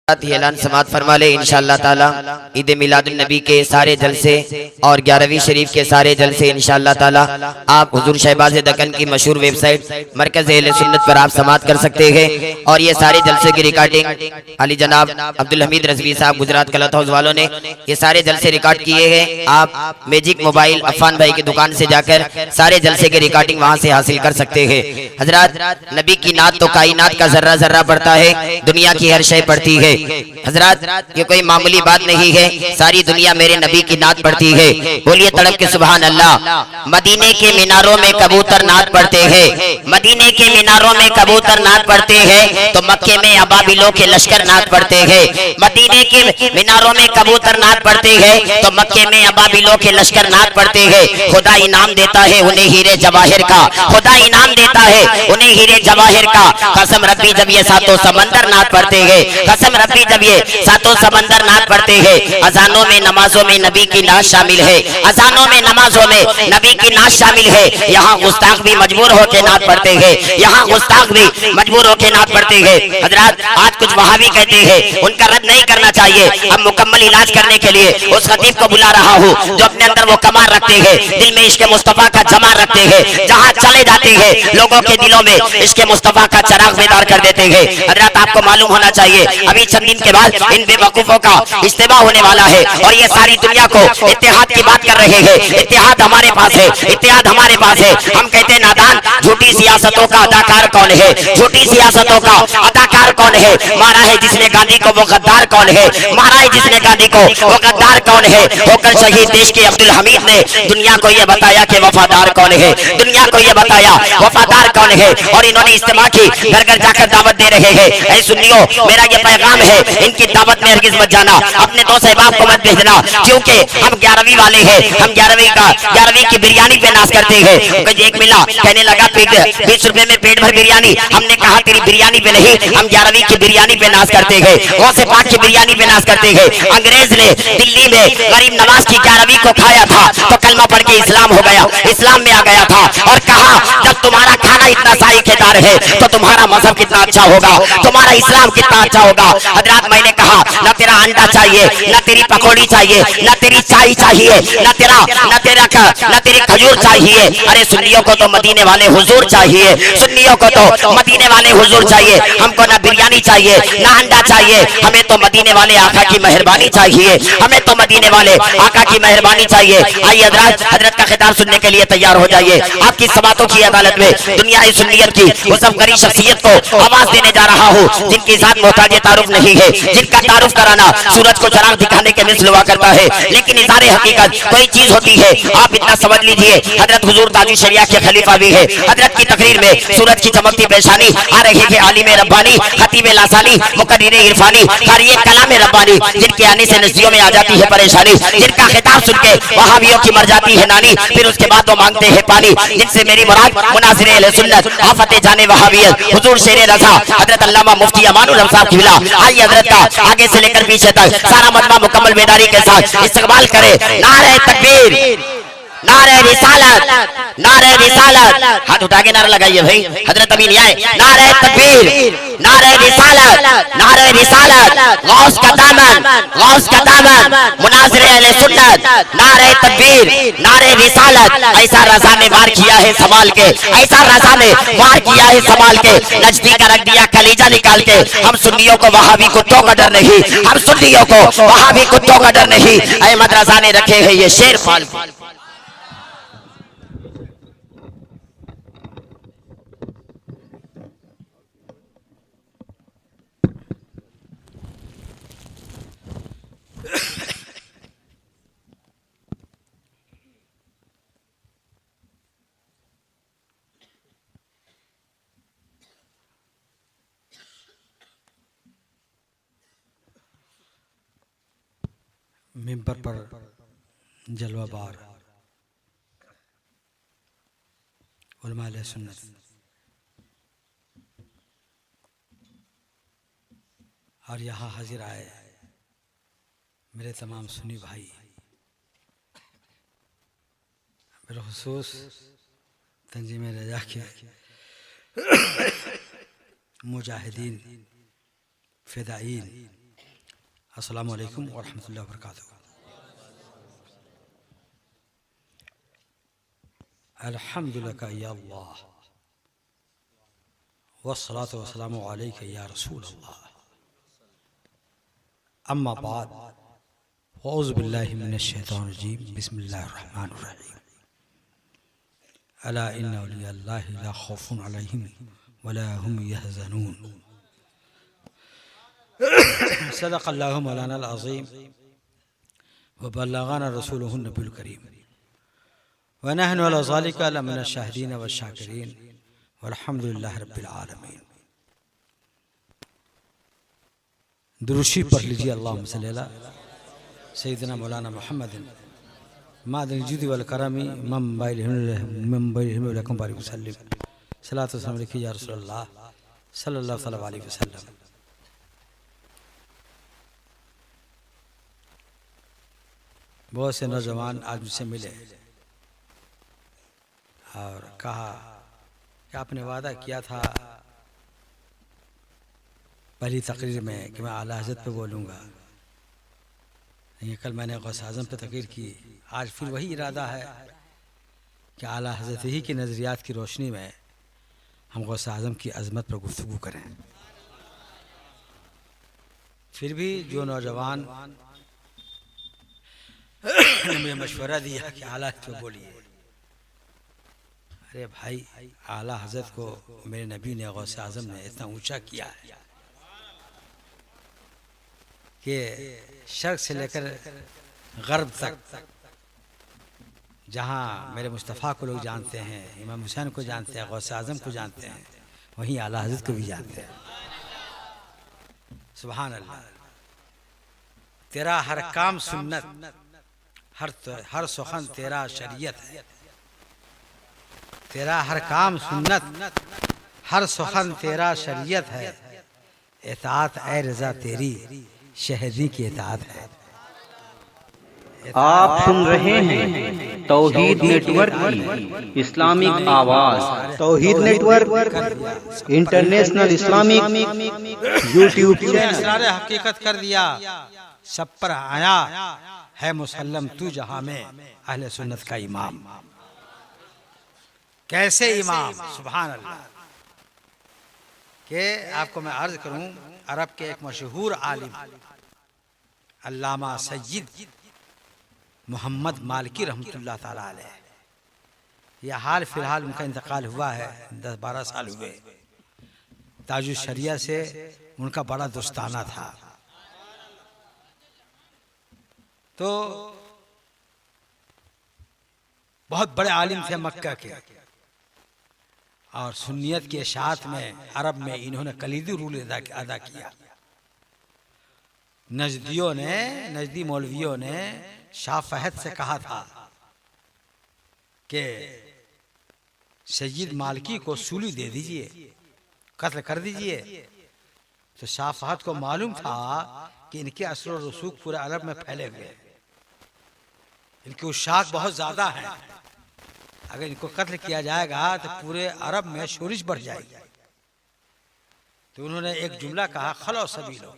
ऐलान समात फरमा ले इंशाअल्लाह ताला ईद मिलादुन नबी के सारे जलसे और 11वीं शरीफ के सारे जलसे इंशाअल्लाह ताला आप हुजूर शहबाज दक्कन की मशहूर वेबसाइट मरकज अहले सुन्नत पर आप समात कर सकते हैं। और ये सारे जलसे की रिकॉर्डिंग अली जनाब अब्दुल हमीद रजवी साहब गुजरात कलत हाउस वालों ने ये सारे जलसे रिकॉर्ड किए हैं। आप मैजिक मोबाइल अफान भाई की दुकान से जाकर सारे जलसे की रिकॉर्डिंग वहाँ से हासिल कर सकते हैं। हजरात, नबी की नात तो कायनात का जर्रा जर्रा पड़ता है, दुनिया की हर शय पड़ती है। हजरात, ये कोई मामूली बात नहीं है, सारी दुनिया मेरे नबी की नात पढ़ती है। बोलिए तड़प के सुभान अल्लाह। मदीने के मीनारों में कबूतर नात पढ़ते हैं, मदीने के मीनारों में कबूतर नात पढ़ते हैं तो मक्के में अबाबिलों के लश्कर नात पढ़ते हैं। मदीने के मीनारों में कबूतर नात पढ़ते हैं तो मक्के में अबाबिलों के लश्कर नात पढ़ते हैं। खुदा इनाम देता है उन्हें हीरे जवाहिर का, खुदा इनाम देता है उन्हें हीरे जवाहिर का। कसम रब्बी जब ये सातों समंदर नात पढ़ते हैं, कसम रब्बी जब ये सातों समंदर नात पढ़ते हैं। अजानों में नमाजों में नबी की नात शामिल है, अजानों में नमाजों में नबी की नात शामिल है। यहाँ गुस्ताख भी मजबूर होकर नात पढ़ते हैं, यहाँ गुस्ताख भी मजबूर होकर नात पढ़ते हैं। हजरात, आज कुछ वहाबी कहते हैं, उनका रद्द नहीं करना चाहिए। अब मुकम्मल इलाज करने के लिए उस खतीब को बुला रहा हूँ जो अपने अंदर वो कमार रखते हैं, दिल में इश्क मुस्तफा का जमार रखते हैं, जहाँ चले जाते हैं लोगों के दिलों में इश्क मुस्तफा का चराग बेदार कर देते हैं। हजरात, आपको मालूम होना चाहिए अभी चंद दिन के बाद इन बेवकूफों का इस्तेमाल होने वाला है और ये सारी दुनिया को इत्तेहाद की बात कर रहे हैं। इत्तेहाद हमारे पास है, इत्तेहाद हमारे पास है। हम कहते हैं नादान, झूठी सियासतों का अदाकार कौन है, झूठी सियासतों का अदाकार कौन है। मारा है जिसने गांधी को वो गद्दार कौन है, मारा है जिसने गांधी को वो गद्दार कौन है। होकर शहीद देश के अब्दुल हमीद ने दुनिया को ये बताया कि वफादार कौन है, दुनिया को ये बताया वफादार कौन है। और इन्होंने इस्तेमाल की, घर घर जाकर दावत दे रहे हैं। ऐ सुन्नियों, मेरा ये पैगाम है, इनकी दावत में हरगिज मत जाना, अपने दोस्त अहबाब को मत भेजना, क्योंकि हम 11वीं वाले हैं। हम 11वीं की बिरयानी पे नाश करते हैं। एक मिला कहने लगा 20 रुपए में पेट भर बिरयानी। हमने कहा तेरी बिरयानी पे नहीं, हम 11वीं की बिरयानी पे नाश करते हैं, गौसे पाक की बिरयानी पे नाश करते हैं। अंग्रेज ने दिल्ली में गरीब नवाज की 11वीं को खाया था तो कलमा पढ़ के इस्लाम हो गया, इस्लाम में आ गया था और कहा जब तुम्हारा खाना इतना साइकेदार है तो तुम्हारा मजहब कितना अच्छा होगा, तुम्हारा इस्लाम कितना अच्छा होगा। हजरात, मैंने कहा न तेरा अंडा चाहिए, न तेरी पकौड़ी चाहिए, न तेरी चाय चाहिए, न तेरी खजूर चाहिए। अरे सुन्नियों को तो मदीने वाले हुजूर चाहिए, सुन्नियों को तो मदीने वाले हुजूर चाहिए। हमको न बिरयानी चाहिए, न अंडा चाहिए, हमें तो मदीने वाले आका की मेहरबानी चाहिए, हमें तो मदीने वाले आका की मेहरबानी चाहिए। आइए हजरत, हजरत का खिताब सुनने के लिए तैयार हो जाइए। आपकी समातों की अदालत में दुनिया सुन्नियत की उस गरीब शख्सियत को आवाज देने जा रहा हूँ जिनकी जात मोहताज तारुफ नहीं है, जिनका तारुफ कराना सूरज को चराग दिखाने के मिसल हुआ करता है। लेकिन इज़ारे हकीकत कोई चीज होती है, आप इतना समझ लीजिए। हजरत हुजूर ताजु शरिया के खलीफा भी है। हजरत की तकरीर में सूरज की चमकती पेशानी आ रही है आलिम रब्बानी, खतीब लासानी, मुकर्रिर इरफानी, कारी कलाम रब्बानी, जिनके आने से नजरियों में आ जाती है परेशानी, जिनका खिताब सुन के वहाबियों की मर जाती है नानी, फिर उसके बाद वो मांगते हैं पानी। जिनसे मेरी मुराद मुनासिर अहले सुन्नत आफते जाने वहाबियत हुजूर शेर रज़ा हजरत अल्लामा मुफ्ती अमानुल हक साहब किबला। आइए हजरत का आगे से लेकर पीछे तक सारा मजमा मुकम्मल बेदारी के साथ इस्तकबाल करे। नारे तकबीर, नारे रिसालत, नारे रिसालत। हाथ उठा के नारा लगाइए भाई, हजरत अभी नहीं आए। नारे तकबीर, नारे रिसालत, नारे रिसालत, गौस का दामन, गौस का दामन, मुनासिर अहले सुन्नत। नारे तकबीर, नारे रिसालत। ऐसा रज़ा ने वार किया है संभाल के, ऐसा रज़ा ने वार किया है संभाल के, नजदीक रख दिया कलीजा निकाल के। हम सुन्नियों को वहाबी कुत्तों का डर नहीं, हम सुन्नियों को वहाबी कुत्तों का डर नहीं। अहमद रज़ा ने रखे हैं ये शेर फाल। मिंबर पर जलवाबार उलमा अहले सुन्नत और यहाँ हाजिर आए मेरे तमाम सुन्नी भाई, बिलखुसूस तंजीम रजा के मुजाहिदीन, फिदाईन, अस्सलामु अलैकुम व रहमतुल्लाहि व बरकातुहू। अल्हम्दुलिल्लाह या अल्लाह वस्सलातु वस्सलामु अलैका या रसूल अल्लाह। अम्मा बाद औज़ु बिल्लाहि मिनश शैतानिर रजीम बिस्मिल्लाहिर रहमानिर रहीम। अला इन्ना औलियाल्लाहि ला खौफुन अलैहिम वला हुम यहज़नून। सदक़ल्लाहु मौलाना अज़ीम व बल्लग़ना रसूलुहुन नबियुल करीम व नहनु अला ज़ालिका लमिनश शाहिदीन व शाकिरीन वल्हम्दुलिल्लाहि रब्बिल आलमीन। दुरूशी पढ़ लीजिए। अल्लाहुम्मा सल्लि अला सय्यिदना मौलाना मुहम्मदिन मादिल जुदी वल करमी मम्बाइल लकुम बारिक वसल्लम। सलातो सलाम अलैका या रसूलल्लाह सल्लल्लाहु अलैहि वसल्लम। बहुत से नौजवान आज मुझसे मिले और कहा कि आपने वादा किया था पहली तकरीर में कि मैं आला हज़रत पे बोलूँगा। ये कल मैंने गौस आज़म पे तकरीर की, आज फिर वही इरादा है कि आला हज़रत ही की नज़रियात की रोशनी में हम गौस आज़म की अज़मत पर गुफ्तगू करें। फिर भी जो नौजवान ने मुझे मशवरा दिया कि आला हज़रत पे बोलिए, अरे भाई आला हज़रत को मेरे नबी ने गौस आज़म ने इतना ऊंचा किया है कि शर्क से लेकर गर्ब तक जहाँ मेरे मुस्तफ़ा को लोग जानते हैं, इमाम हुसैन को जानते हैं, गौस आज़म को जानते हैं, वहीं आला हज़रत को भी जानते हैं। सुभान अल्लाह। तेरा हर काम सुन्नत, हर सुखन तेरा शरीयत है। तेरा हर काम सुन्नत, हर सुखन तेरा शरीयत है। इताअत ए रज़ा तेरी शहदी की इताअत है। आप सुन रहे हैं तौहीद नेटवर्क की इस्लामिक आवाज़। Tauheed network international Islamic YouTube channel. हकीकत कर दिया सब पर आया है मुसल्लम तू जहां में अहले सुन्नत का इमाम। कैसे इमाम? सुभान अल्लाह। के आपको मैं अर्ज करूं, अरब के एक मशहूर आलिम अल्लामा सय्यद मोहम्मद मालिकी रहमतुल्लाह ताला अलैह, यह हाल फिलहाल उनका इंतकाल हुआ है, 10-12 साल हुए। ताजुश शरिया से उनका बड़ा दोस्ताना था। तो बहुत बड़े आलिम थे मक्का के, और सुन्नियत के इशाअत में अरब में इन्होंने कलीदी रूल अदा किया। नजदी मौलवियों ने शाह फहद से कहा था कि सय्यद मालिकी को सूली दे दीजिए, कत्ल कर दीजिए। तो शाह फहद को मालूम था कि इनके असर और रसूख पूरे अरब में फैले हुए, इनकी उशाक बहुत ज्यादा है। अगर इनको कत्ल किया जाएगा तो पूरे अरब में शोरिश बढ़ जाएगी। तो उन्होंने एक जुमला कहा, खलो सभी लोग,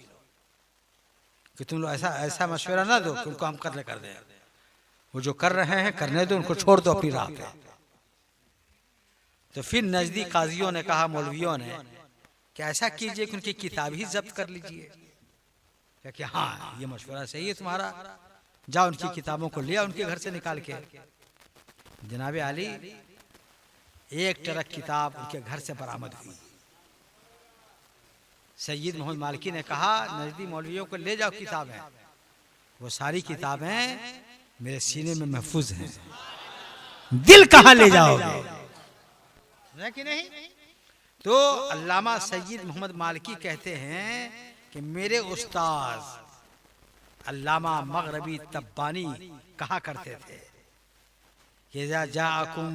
कि तुम लोग ऐसा मशवरा ना दो कि उनको हम कत्ल कर दें। वो जो कर रहे हैं करने दो, उनको छोड़ दो अपनी राह पे। तो फिर नजदी काजियों ने कहा, मौलवियों ने, कि ऐसा कीजिए कि उनकी किताब ही जब्त कर लीजिए। क्या कि हाँ ये मशवरा सही है तुम्हारा, जाओ उनकी किताबों को लिया उनके घर से निकाल के। जनाबे आली एक ट्रक किताब उनके घर से बरामद हुई। सय्यद मोहम्मद मालिकी ने कहा, नजदी मौलवियों को ले जाओ किताबें। वो सारी किताबें मेरे सीने में महफूज हैं, दिल कहाँ ले जाओगे कि नहीं? तो अल्लामा सय्यद मोहम्मद मालिकी कहते हैं कि मेरे उस्ताद अल्लामा मगरबी तब्बानी कहा करते थे कि इज़ा जाअकुम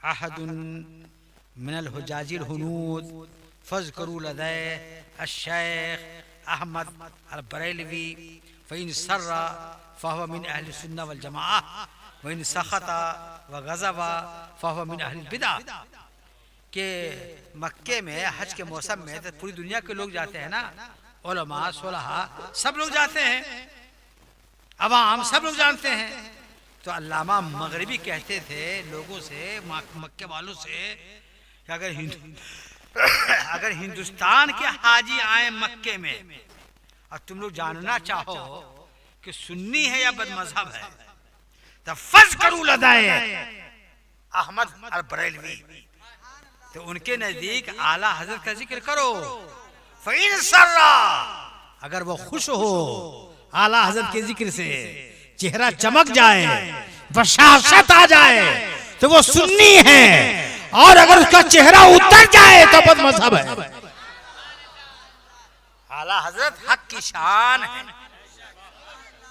अहदुन मिनल हुजाजिल हुनूद फज़करू लदै अश-शेख अहमद अल-बरेलवी फ़इन सर्रा फ़हुव मिन अहल सुन्नह वल जमाअह व इन सख़ता व ग़ज़बा फ़हुव मिन अहल बिदअह। के मक्के में हज के मौसम में तो पूरी दुनिया के लोग जाते हैं ना, उलमा, सुलहा सब लोग जाते हैं, अवाम सब लोग जानते हैं। तो अल्लामा मगरिबी कहते थे लोगों से, मक्के वालों से कि अगर हिंदुस्तान के हाजी आए मक्के में और तुम लोग जानना चाहो कि सुन्नी है या बदमजहब है, तो फर्ज करूं लदाए अहमद और बरेलवी, तो उनके नजदीक आला हजरत का जिक्र करो। फ़इन सर्रा, अगर वो खुश हो आला हजरत के जिक्र से, चेहरा चमक जाए, बशाशत आ जाए, तो वो सुन्नी है, और अगर उसका चेहरा उतर जाए तो बदमजहब है। आला हजरत हक की शान है,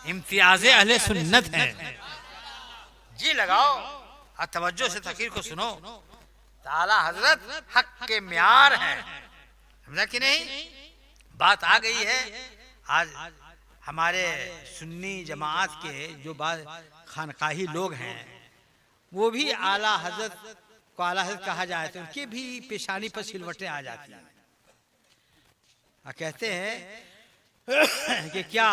इम्तियाज़े अहले सुन्नत है। जी लगाओ और तवज्जो से तकरीर को सुनो। आला हजरत हक के म्यार है, समझा कि नहीं? बात आ गई है। आज हमारे सुन्नी जमात के जो खानकाही लोग हैं, वो भी आला हजरत को आला हजरत कहा जाए तो उनके भी पेशानी पर सिलवटें आ जाती हैं। कहते हैं कि क्या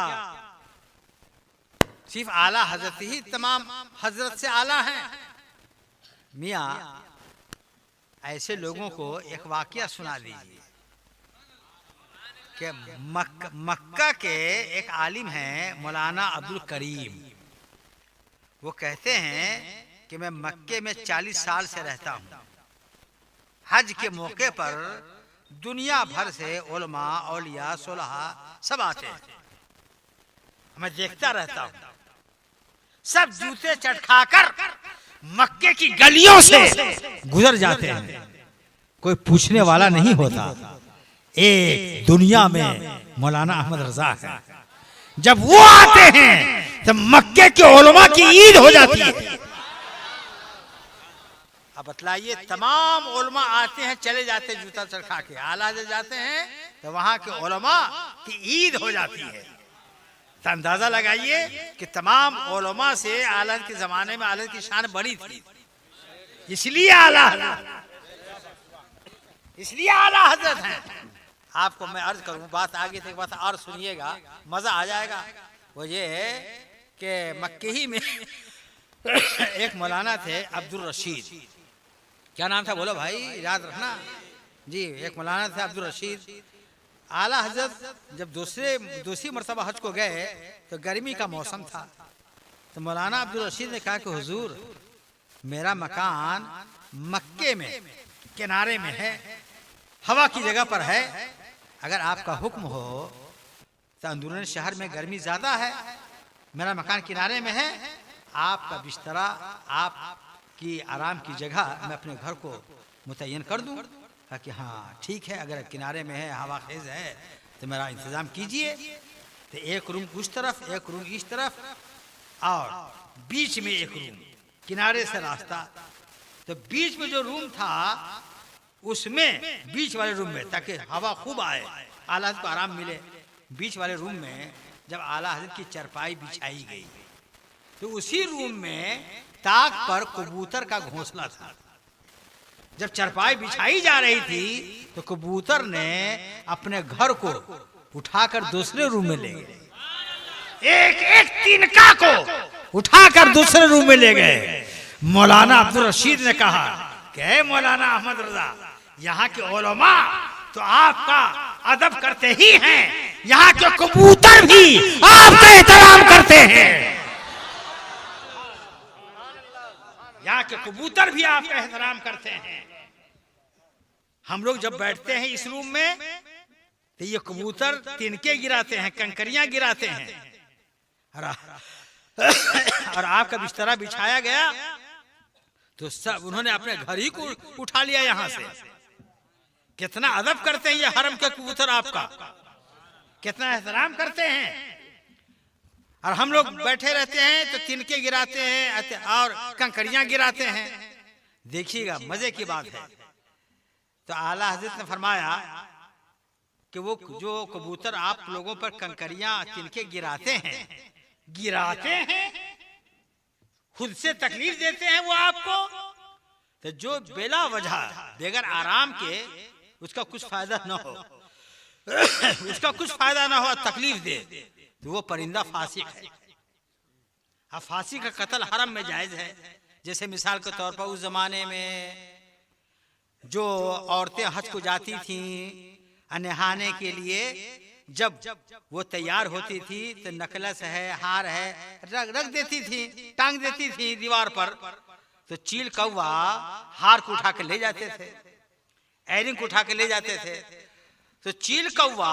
सिर्फ आला हजरत ही तमाम हजरत से आला हैं? मियाँ, ऐसे लोगों को एक वाकया सुना दीजिए कि मक्का के एक आलिम हैं मौलाना अब्दुल करीम। वो कहते हैं कि मैं मक्के में 40 साल से रहता हूँ। हज के मौके पर दुनिया भर से उलमा, औलिया, सुलहा सब आते हैं। मैं देखता रहता हूँ, सब जूते चटखाकर मक्के की गलियों से गुजर जाते हैं, कोई पूछने वाला नहीं होता। एक दुनिया में मौलाना अहमद रजा है, जब वो आते हैं तो मक्के के उलमा की ईद हो जाती है। अब बतलाइए, तमाम उलमा आते हैं, चले जाते हैं जूता चरखा के, आला जाते हैं तो वहां के उलमा की ईद हो जाती है। तो अंदाजा लगाइए कि तमाम उलमा से आला के जमाने में आला की शान बड़ी थी, इसलिए आला हजरत हैं। आपको मैं अर्ज करूं, बात आगे तक बात और सुनिएगा, मजा आ जाएगा। वो ये है कि मक्के ही में एक मौलाना थे अब्दुल रशीद, क्या नाम था बोलो भाई, याद रखना जी। एक मौलाना थे अब्दुल रशीद। आला हजरत जब दूसरी मरतबा हज को गए तो गर्मी का मौसम था, तो मौलाना अब्दुल रशीद ने कहा कि हुजूर, मेरा मकान मक्के में किनारे में है, हवा की जगह पर है, अगर आपका हुक्म हो तो अंदरूनी शहर में गर्मी ज्यादा है, मेरा मकान किनारे में है, आपका बिस्तरा, आपकी आराम की जगह मैं अपने घर को मुतय्यन कर दूं? कि हाँ ठीक है, अगर किनारे में है, हवा खेज है, तो मेरा इंतजाम कीजिए। तो एक रूम उस तरफ, एक रूम इस तरफ, और बीच में एक रूम, किनारे से रास्ता। तो बीच में जो रूम था उसमें, बीच वाले रूम में, ताकि हवा खूब आए, आला हज़रत को आराम मिले, बीच वाले रूम में जब आला हज़रत की चरपाई बिछाई गई तो उसी रूम में ताक पर कबूतर का घोंसला था। जब चरपाई बिछाई जा रही थी तो कबूतर ने अपने घर को उठाकर दूसरे रूम में ले गए, एक एक तिनका को उठाकर दूसरे रूम में ले गए। मौलाना अब्दुल रशीद ने कहा कि मौलाना अहमद रजा, यहाँ के उलमा तो आपका अदब करते ही हैं, यहाँ के कबूतर भी आपका एहतराम करते हैं, यहाँ के कबूतर भी आपका एहतराम करते हैं। हम लोग जब बैठते हैं इस रूम में तो ये कबूतर तिनके गिराते हैं, कंकरियां गिराते हैं, और आपका बिस्तरा बिछाया गया तो सब उन्होंने अपने घर ही को उठा लिया यहाँ से। कितना अदब करते हैं ये हरम के कबूतर, आपका कितना एहतराम करते हैं। और हम लोग बैठे रहते हैं तो तिनके गिराते हैं और कंकरियां गिराते हैं। देखिएगा मजे की बात है। तो आला हजरत ने फरमाया कि वो जो कबूतर आप लोगों पर कंकरियां तिनके गिराते हैं, खुद से तकलीफ देते हैं वो आपको, तो जो बेला वजह बगैर आराम के उसका कुछ फायदा न हो, उसका कुछ फायदा ना हो, तकलीफ दे, तो वो परिंदा फासिक है। अब फांसी का कत्ल हरम में जायज है। जैसे मिसाल के तौर पर उस जमाने में जो औरतें हज को जाती थीं नहाने के लिए, जब वो तैयार होती थी तो नकलस है, हार है, रख देती थी, टांग देती थी दीवार पर। तो चील कौवा हार को उठा के ले जाते थे, एयरिंग को उठा के ले जाते थे। तो चील कौवा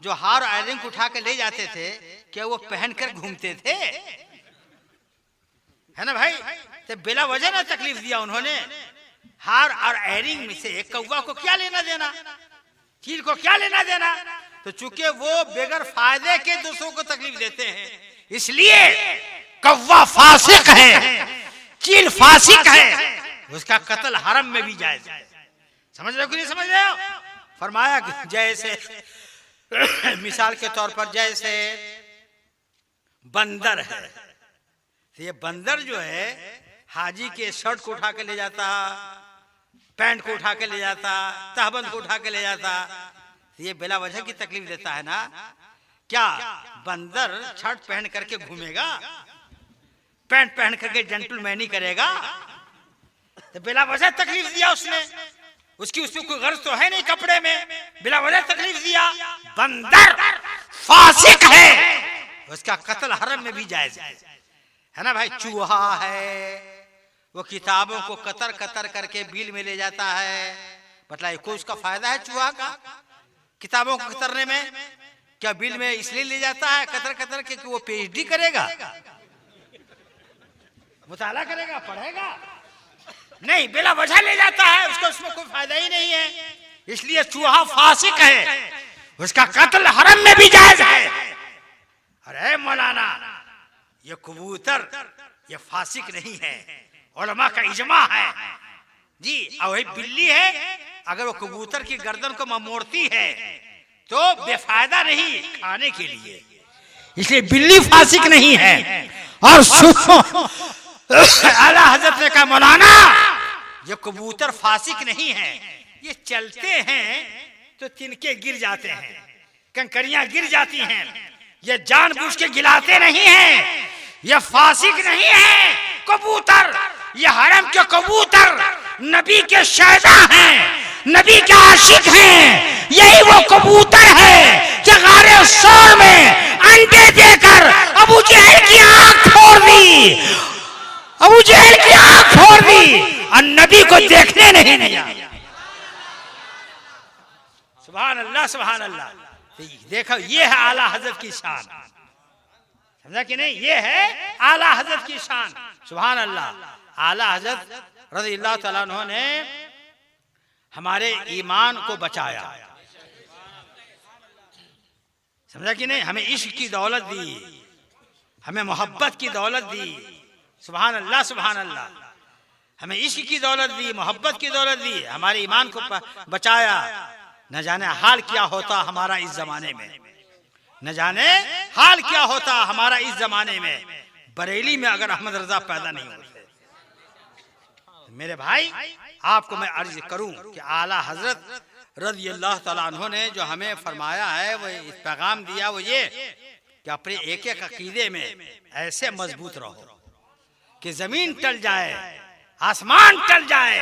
जो हार एयरिंग उठा के ले जाते थे, क्या वो पहनकर घूमते थे? है ना भाई? तो बिला वजह ना तकलीफ दिया उन्होंने। हार और एयरिंग में से कौवा को क्या लेना देना, चील को क्या लेना देना? तो चूंकि वो बेगर फायदे के दूसरों को तकलीफ देते हैं, इसलिए कौवा फासिक है, चील फासिक है, उसका कत्ल हरम में भी जायज है। समझ रहे हो कि नहीं समझ रहे हो? फरमाया जैसे मिसाल के तौर पर जैसे बंदर है, तो ये बंदर जो है हाजी के शर्ट को उठा के ले जाता, पैंट को उठा के ले जाता, तहबंद को उठा के ले जाता, तो ये बिला वजह की तकलीफ देता है ना। क्या बंदर शर्ट पहन करके घूमेगा, पैंट पहन करके जेंटलमैनी करेगा? तो बिला वजह तकलीफ दिया उसने, उसकी उसमें कोई गर्ज तो है नहीं कपड़े में, बिला वजह तकलीफ दिया। बंदर फासिक है, उसका कत्ल हरम में भी जायज है ना भाई? चूहा है, वो किताबों को कतर कतर करके बिल में ले जाता है। बताइए कोई उसका फायदा है चूहा का किताबों को कतरने में? क्या बिल में इसलिए ले जाता है कतर कतर के कि वो पीएचडी करेगा, मुताला करेगा, पढ़ेगा? नहीं, बिला वजह ले जाता है, उसको उसमें कोई फायदा ही नहीं है, इसलिए चूहा फासिक है, उसका कत्ल हरम में भी जायज है। अरे मौलाना, ये कबूतर ये फासिक नहीं है, उलमा का इजमा है जी। और वही बिल्ली है, अगर वो कबूतर की गर्दन को मोड़ती है तो बेफायदा नहीं, खाने के लिए, इसलिए बिल्ली फासिक नहीं है। और आला हजरत ने कहा मौलाना ये कबूतर फासिक नहीं है, ये चलते हैं तो तिनके गिर जाते हैं, कंकरियां गिर जाती हैं, ये जानबूझ के गिराते नहीं हैं, ये फासिक नहीं है कबूतर, ये हरम के कबूतर नबी के शहदा हैं, नबी के आशिक हैं। यही वो कबूतर है जो गारे शोर में अंडे देकर अबू जहल की आंख फोड़ दी, अबू जहल की आंख फोड़ दी और नबी को देखने नहीं दिया। सुभान अल्लाह, सुभान अल्लाह। देखो ये है आला हजरत की शान, समझा कि नहीं? ये है आला हजरत की शान, सुभान अल्लाह। आला हजरत रज़ियल्लाहु तआला अन्हु ने हमारे ईमान को बचाया, समझा कि नहीं? हमें इश्क की दौलत दी, हमें मोहब्बत की दौलत दी, सुभान अल्लाह, सुभान अल्लाह। हमें इश्क की दौलत दी, मोहब्बत की दौलत दी, हमारे ईमान को बचाया। न जाने हाल क्या होता हमारा इस जमाने में, न जाने हाल क्या होता हमारा इस जमाने में, बरेली में अगर अहमद रजा पैदा नहीं होते। मेरे भाई आपको मैं अर्ज करूं कि आला हजरत रज़ियल्लाहु तआला अन्हु ने जो हमें फरमाया है, वो इस पैगाम दिया, वो ये कि अपने एक एक अकीदे में ऐसे मजबूत रहो कि जमीन टल जाए, आसमान टल जाए,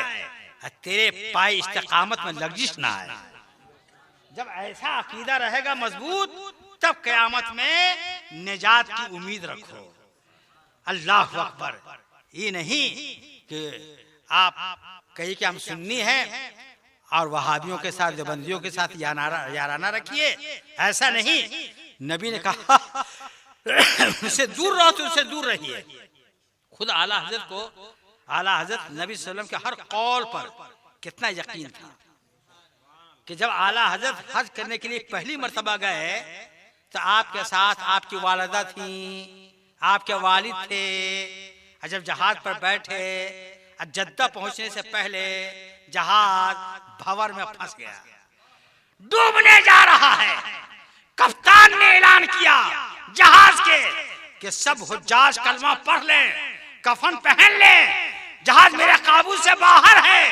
तेरे पाए इस्तिकामत में लग्जिश ना आए। जब ऐसा अकीदा रहेगा मजबूत, तब क़यामत में निजात की उम्मीद रखो। अल्लाह अकबर। ये नहीं कि आप कहिए कि हम सुन्नी हैं और वहाबियों के साथ, देवबंदियों के साथ याराना रखिए, ऐसा नहीं। नबी ने कहा उनसे दूर रहो तो उनसे दूर रहिए। खुद आला हजरत को, आला हजरत नबी सल्लल्लाहु अलैहि वसल्लम के हर कौल पर कितना यकीन था कि जब आला हजरत हज करने के लिए पहली मर्तबा गए तो आपके साथ आपकी वालिदा थी, आपके वालिद थे। और जब जहाज पर बैठे, जद्दा पहुंचने से पहले जहाज भंवर में फंस गया, डूबने जा रहा है। कप्तान ने ऐलान किया जहाज के कि सब हुज्जाज कलमा पढ़ लें, कफन पहन लें, जहाज मेरे काबू से बाहर है,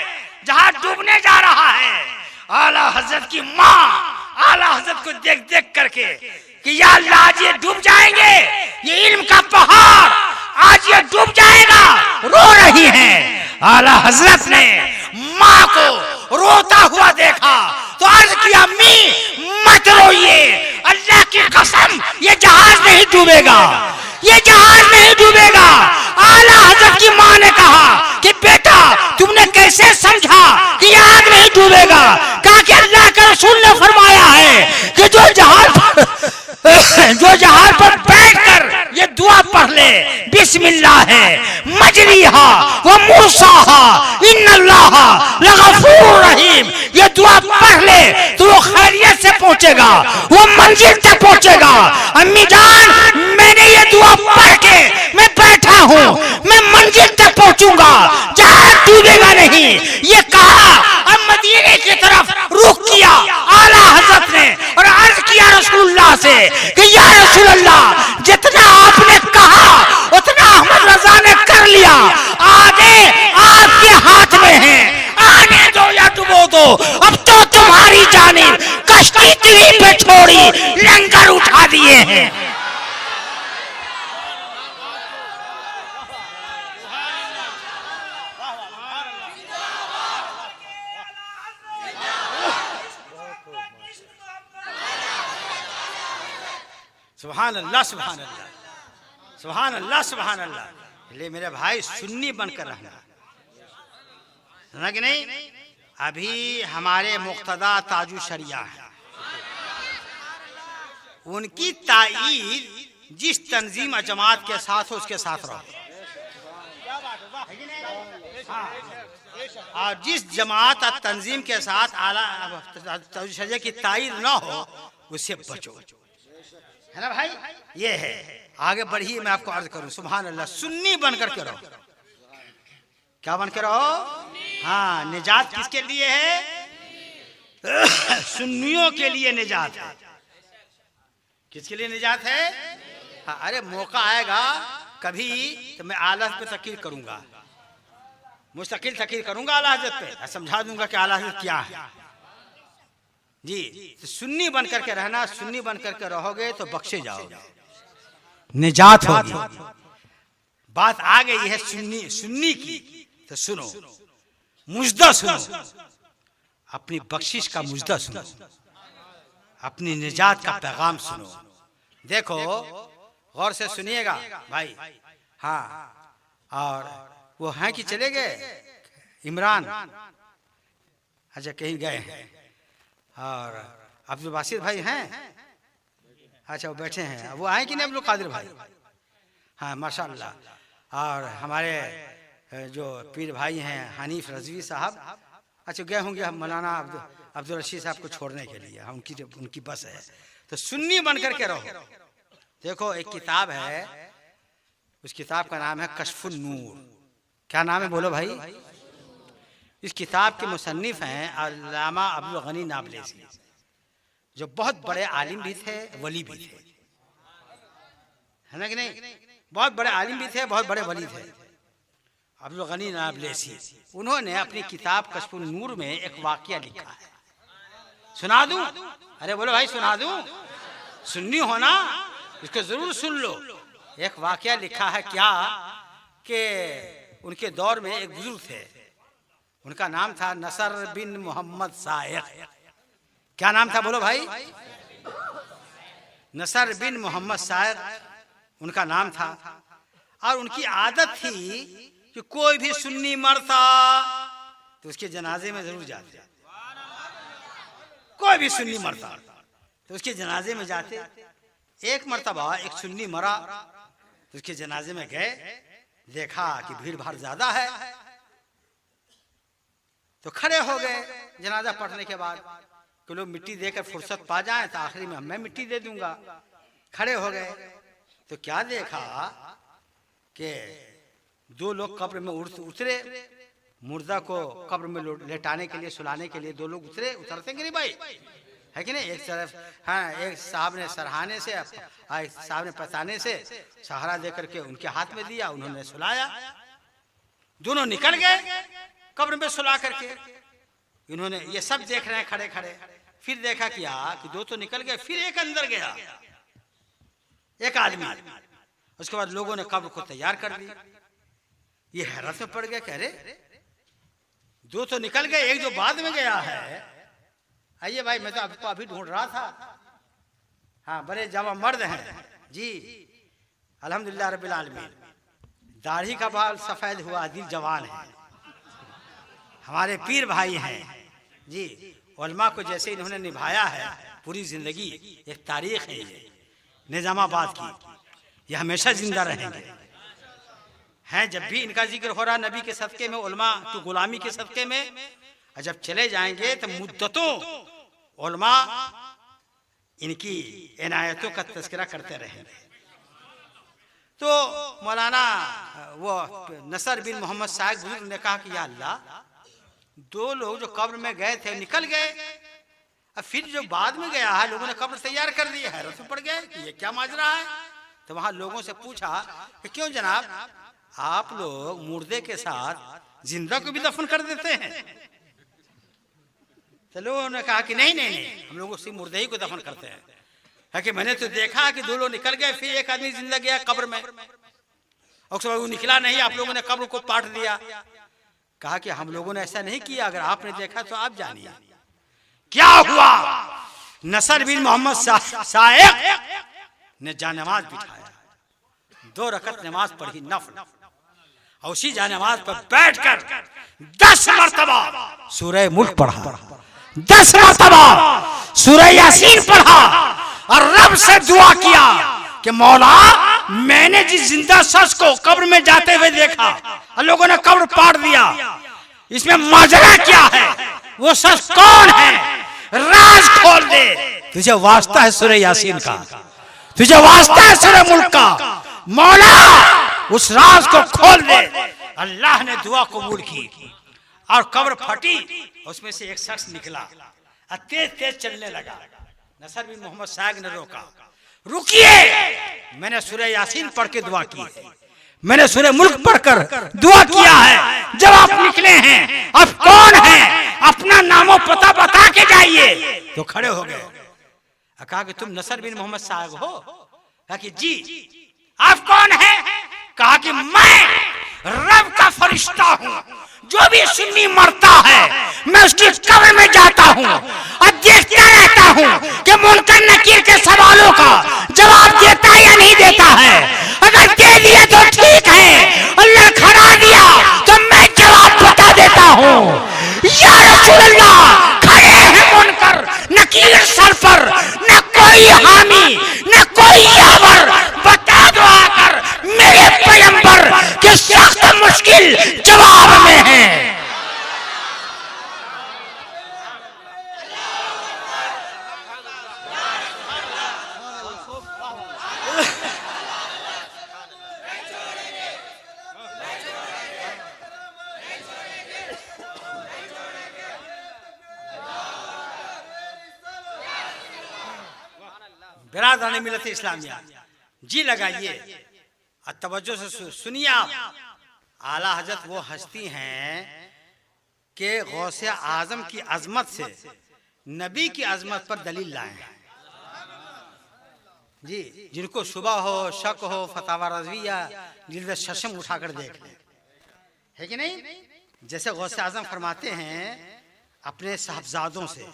जहाज डूबने जा रहा है। आला हजरत की माँ आला हजरत को देख देख करके कि या अल्लाह आज ये डूब जाएंगे, ये इल्म का पहाड़ आज ये डूब जाएगा, रो रही हैं। आला हजरत ने माँ को रोता हुआ देखा तो अर्ज किया, अम्मी मत रोइए, अल्लाह की कसम ये जहाज नहीं डूबेगा, ये जहाज नहीं डूबेगा। आला हजरत की माँ ने कहा कि बेटा तुमने कैसे समझा कि ये आग नहीं डूबेगा? कहा कि अल्लाह के रसूल ने फरमाया है कि जो जहाज पर बैठकर ये दुआ पढ़ ले, बिस्मिल्लाह है मजरीहा व मूसाहा इन्नल्लाह लगफूर रहीम, ये दुआ पढ़ ले तो वो खैरियत से पहुंचेगा, वो मंजिल तक पहुंचेगा। अम्मी जान मैंने ये दुआ पढ़ के मैं बैठा हूँ, मैं मंजिल तक पहुंचूंगा, जहाज डूबेगा नहीं, ये कहा। अब मदीने की तरफ रुख किया आला हजरत ने और अर्ज किया रसूलुल्लाह से कि या रसूलल्लाह जितना आपने कहा उतना अहमद रजा ने कर लिया, आगे आपके हाथ में है, आने दो या डुबो दो, अब तो तुम्हारी जानिब कश्ती तीरी पे छोड़ी, लंगर उठा दिए हैं। सुभान अल्लाह सुभान अल्लाह सुभान अल्लाह सुभान अल्लाह। ले मेरे भाई सुन्नी बनकर रहना, सुना कि नहीं? अभी हमारे मुक्तदा ताजु शरिया है, उनकी ताईद जिस तंजीम जमात के साथ हो उसके साथ रहो, और जिस जमात और तंजीम के साथ आला ताजु शरिया की ताईद न हो उससे बचो, है ना भाई? ये है, आगे बढ़िए मैं आपको अर्ज करूं। सुभान अल्लाह, सुन्नी बनकर के रहो। क्या बनकर रहो? हाँ, निजात किसके लिए है? सुन्नियों के लिए निजात है। किसके लिए निजात है? हाँ, अरे मौका आएगा कभी तो मैं आला पे तकीर करूंगा, मुस्तकिल तकीर करूंगा आला हज़रत पे, समझा दूंगा कि आला हज़रत क्या है जी। तो सुन्नी बन करके रहना, सुन्नी बन करके रहोगे तो बख्शे जाओगे, निजात होगी। बात आ गई है सुन्नी की, तो सुनो, मुजदा सुनो, अपनी बख्शिश का मुजदा सुनो, अपनी निजात का पैगाम सुनो। देखो गौर से सुनिएगा भाई। हाँ, और वो हैं कि चले गए इमरान, अच्छा कहीं गए हैं, और अब्दुल बासिर भाई हैं, अच्छा वो बैठे हैं, वो आए कि नहीं अब्दुल कादिर भाई? हाँ माशाल्लाह। और हमारे जो पीर भाई हैं हनीफ रजवी साहब, अच्छा गए होंगे हम मौलाना अब्दुल रशीद साहब को छोड़ने के लिए, हम उनकी बस है। तो सुन्नी बन करके रहो। देखो एक किताब है, उस किताब का नाम है कश्फुन नूर। क्या नाम है बोलो भाई? इस किताब के मुसन्निफ हैं अल्लामा अब्दुल गनी नाबलेसी, जो बहुत बड़े आलिम भी थे, वली भी थे, है ना कि नहीं? बहुत बड़े आलिम भी थे, बहुत बड़े वली थे। अब्दुल गनी नाबलेसी, उन्होंने अपनी किताब कश्फुन नूर में एक वाकया लिखा है, सुना दूं? अरे बोलो भाई सुना दूं? सुन्नी हो ना, इसको जरूर सुन लो। एक वाकया लिखा है क्या कि उनके दौर में एक बुजुर्ग थे, उनका नाम था नसर बिन मोहम्मद सायक। क्या नाम था बोलो भाई? नसर बिन मोहम्मद सायक उनका नाम था। और उनकी आदत थी कि कोई भी सुन्नी मरता तो उसके जनाजे में जरूर जाते, कोई भी सुन्नी मरता तो उसके जनाजे में जाते। एक मर्तबा एक सुन्नी मरा तो उसके जनाजे में गए, देखा कि भीड़ भाड़ ज्यादा है तो खड़े हो गए जनाजा पढ़ने के बाद कि लोग मिट्टी देकर फुर्सत पा जाएं तो आखिरी में मैं मिट्टी दे दूंगा। खड़े हो गए तो क्या देखा कि दो लोग कब्र में उतरे, मुर्दा को कब्र में लेटाने के लिए, सुलाने के लिए दो लोग उतरते कि नहीं भाई, है कि नहीं? एक तरफ हाँ, एक साहब ने सरहाने से, एक साहब ने पताने से सहारा दे करके उनके हाथ में दिया, उन्होंने सुलाया, दोनों निकल गए कब्र में सुला करके। इन्होंने ये सब देख रहे हैं खड़े खड़े, फिर देखा क्या कि दो तो निकल गए, फिर एक अंदर गया, एक आदमी। उसके बाद लोगों ने कब्र को तैयार कर दिया। ये हैरत में पड़ गया, कह रहे दो तो निकल गए, एक जो बाद में गया है। आइए भाई, मैं तो आपको अभी ढूंढ रहा था। हाँ, बड़े जवा मर्द हैं जी, अल्हम्दुलिल्लाह रब्बिल आलमीन। दाढ़ी का बाल सफेद हुआ, दिल जवान है। हमारे पीर भाई हैं जी, उलमा को जैसे इन्होंने निभाया है पूरी जिंदगी, एक तारीख है ये निजामाबाद की, ये हमेशा जिंदा रहेंगे हैं। जब भी इनका जिक्र हो रहा नबी के सदके में, उलमा की गुलामी के सदके में, और जब चले जाएंगे तो मुद्दतों उलमा इनकी इनायतों का तज़किरा करते रहेंगे। तो मौलाना वो नसर बिन मोहम्मद साहब बुजुर्ग ने कहा कि या अल्लाह, दो लोग जो कब्र में गए थे निकल गए, अब फिर जो बाद में गया है लोगों ने कब्र तैयार कर दी है। हैरत में पड़ गए कि ये क्या माजरा है। तो वहां लोगों से पूछा कि क्यों जनाब, आप लोग मुर्दे के साथ जिंदा को भी दफन कर देते हैं? तो लोगों ने कहा कि नहीं नहीं नहीं, हम लोग उसी मुर्दे ही को दफन करते हैं। है कि मैंने तो देखा कि दो लोग निकल गए, फिर एक आदमी जिंदा गया कब्र में, और उसके बाद वो निकला नहीं, आप लोगों ने कब्र को पाट दिया। कहा कि हम लोगों ने ऐसा नहीं किया, अगर आपने देखा तो आप जानिए क्या हुआ। नसर बिन मोहम्मद साइक ने जानमाज बिठाया, 2 रकत नमाज पढ़ी नफल, और उसी जानमाज पर बैठकर 10 मरतबा सूरह मुल्क पढ़ा, 10 मरतबा सूरह यासीन पढ़ा, और रब से दुआ किया कि मौला, मैंने जिस जिंदा शख्स को कब्र में जाते हुए देखा और लोगों ने कब्र पाट दिया, इसमें माजरा क्या है, वो शख्स कौन है, राज खोल दे। तुझे वास्ता है सूरह यासीन का, तुझे वास्ता है सूरह मुल्क का, मौला उस राज को खोल दे। अल्लाह ने दुआ कबूल की और कब्र फटी, उसमें से एक शख्स निकला और तेज तेज चलने लगा। नसर बिन मोहम्मद साहब ने रोका, रुकिए, मैंने सूरह यासीन पढ़ के दुआ की है, मैंने सूरह मुल्क पढ़कर दुआ किया है। जब आप निकले हैं, अब कौन है, अपना नामो पता बता के जाइए। तो खड़े हो गए, कहा कि तुम नसर बिन मोहम्मद साहब हो? कहा कि जी। आप कौन है? कहा कि मैं रब का फरिश्ता हूँ, जो भी सुन्नी मरता है मैं उसकी कब्र में जाता हूँ और देखता रहता हूँ कि मुनकर नकीर के सवालों का जवाब देता या नहीं देता है। अगर दे दिया तो ठीक है, अल्लाह खड़ा दिया तो मैं जवाब बता देता हूँ। या रसूल अल्लाह, खड़े हैं मुनकर नकीर सर पर, न कोई हामी न कोई यावर, बता दो आकर मेरे पैगंबर के सख्त मुश्किल जवाब में है। बिरादरान मिलत इस्लामिया, जी लगाइए और तवज्जो से सुनिए आप। आला हजरत वो हस्ती हैं कि गौसे आजम की अजमत से नबी की अजमत पर दलील लाए हैं जी। जिनको शुबा हो, शक हो, फतावा रज़विया जिल्द शशम उठाकर देख ले, है कि नहीं। जैसे गौसे आजम फरमाते हैं अपने साहबजादों से,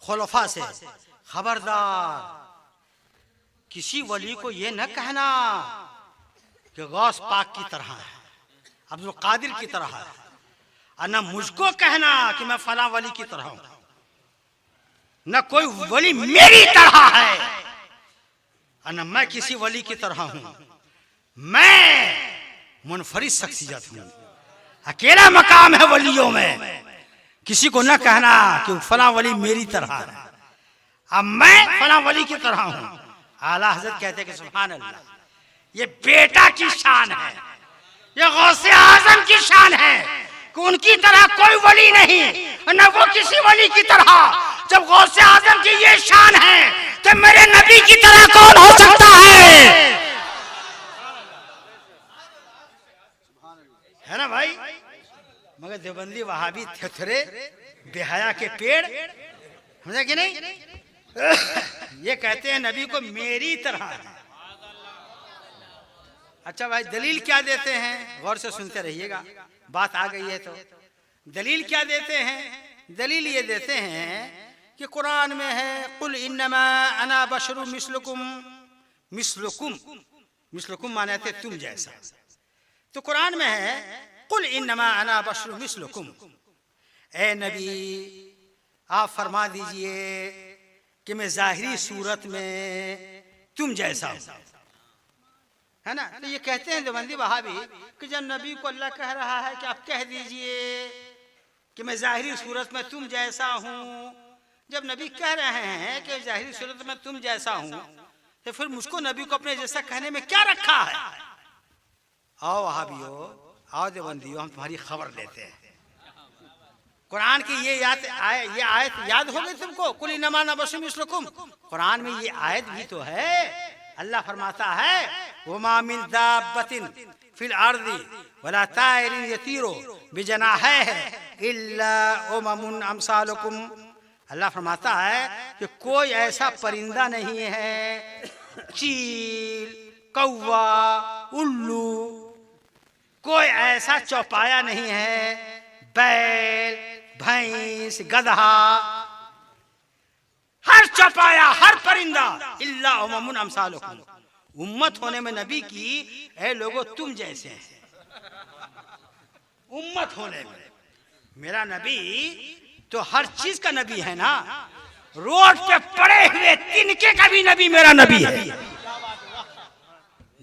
खुलफा से, खबरदार किसी वली को ये न कहना कि गौस पाक की तरह है, अब्दुल कादिर की तरह है, और न मुझको कहना कि मैं फला वली की तरह हूं, न कोई वली मेरी तरह है और न मैं किसी वली की तरह हूं। मैं मुनफरिद शख्सियत हूं, अकेला मकाम है वलियों में। किसी को न कहना कि फला वली मेरी तरह है, अब मैं फला वली की तरह हूं। आला हजरत कहते कि सुभान अल्लाह, ये बेटा की शान है, ये गौसे आजम की शान है कि उनकी तरह कोई वली नहीं, न वो किसी वली की तरह। जब गौसे आजम की ये शान है तो मेरे नबी की तरह कौन हो सकता है ना भाई। मगर देवबंदी वहाबी थेथरे बेहया के पेड़ समझे कि नहीं? ये कहते हैं नबी को मेरी तरह है। अच्छा भाई, दलील क्या देते हैं? गौर से सुनते रहिएगा, बात आ गई है तो। दलील क्या देते हैं? दलील ये देते हैं कि कुरान में है कुल इन्नमा अना बशरुम मिस्लुकुम। मिस्लुकुम, मिस्लुकुम माने थे तुम जैसा। तो कुरान में है कुल इन्नमा अना बशरुम मिस्लुकुम। ए नबी, आप फरमा दीजिए कि मैं जाहिरी सूरत में तुम जैसा हूं, है ना? तो ये कहते हैं देवबंदी वहाबी कि जब नबी को अल्लाह कह रहा है कि आप कह दीजिए कि मैं जाहिरी सूरत में तुम जैसा हूं, जब नबी कह रहे हैं कि जाहिरी सूरत में तुम जैसा हूं, तो फिर मुझको नबी को अपने जैसा कहने में क्या रखा है? आओ वहाबियो, आओ देवबंदियो, हम तुम्हारी खबर लेते हैं। कुरान की ये आयत याद हो गई तुमको? कुल इन्नमा अना बशरुम मिस्लुकुम। कुरान में ये आयत भी तो है। अल्लाह फरमाता है वमा मिन दाब्बतिन फिल अर्दी वला ताइरिन यतीरो बिजनाहिही इल्ला उममुन अमसालुकुम। अल्लाह फरमाता है कि कोई ऐसा परिंदा नहीं है, चील, कौवा, उल्लू, कोई ऐसा चौपाया नहीं है, बैल, भैंस, गधा, हर चौपाया, हर परिंदा इल्ला उममुन अमसालुकुम। उम्मत होने में नबी की ऐ लोगों तुम जैसे हैं। उम्मत होने में मेरा नबी तो हर चीज का नबी है ना। रोड पे पड़े हुए तिनके का भी नबी मेरा नबी है।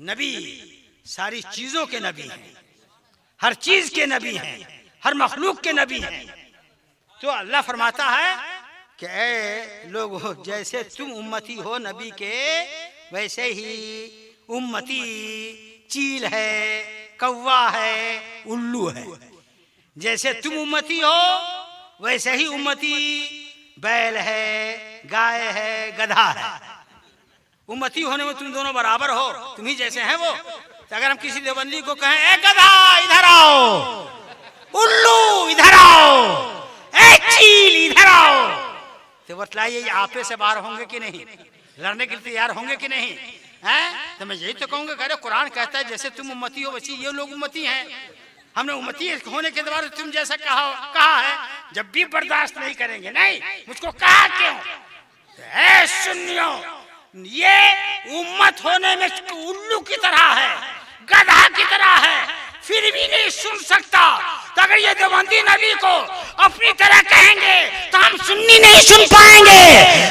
नबी सारी चीजों के नबी हैं, हर चीज के नबी हैं, हर मखलूक के नबी हैं। तो अल्लाह फरमाता है कि ऐ लोगों, जैसे तुम उम्मती हो नबी के, वैसे ही उम्मती चील है, कौवा है, उल्लू है। जैसे तुम उम्मती हो वैसे ही उम्मती बैल है, गाय है, गधा है। उम्मती होने में तुम दोनों बराबर हो, तुम ही जैसे हैं वो। तो अगर हम किसी देवबंदी को कहें ए गधा इधर आओ, उल्लू इधर आओ, ए चील इधर आओ, तो बतलाइए ये आपे से बाहर होंगे कि नहीं? लड़ने के लिए तैयार होंगे कि नहीं? हैं? तो मैं यही तो कहूंगा, अरे कुरान कहता है जैसे तुम उम्मती हो वैसे ये लोग उम्मती हैं। हमने उम्मती होने के द्वारा तुम जैसा कहा है, जब भी बर्दाश्त नहीं करेंगे। नहीं, मुझको कहा क्यों? ऐ सुन्नियों, ये उम्मत होने में उल्लू की तरह है, गधा की तरह है, फिर भी नहीं सुन सकता। तो अगर ये देवबंदी नबी को अपनी तरह कहेंगे तो हम सुन्नी नहीं सुन पाएंगे।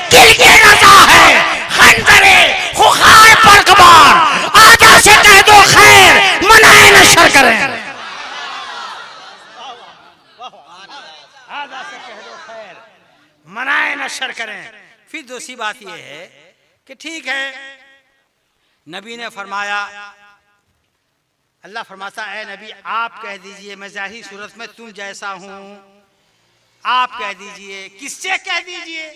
किल के रजा है खंजरे खुखार पर कबार, आजा से कह दो खैर मनाए नशर करें। आजा से कह दो खैर मनाए नशर करें। फिर दूसरी बात यह है कि ठीक है, नबी ने फरमाया, अल्लाह फरमाता है नबी आप कह दीजिए मैं जाहिर सूरत में तुम जैसा हूं। आप कह दीजिए, किससे कह दीजिए,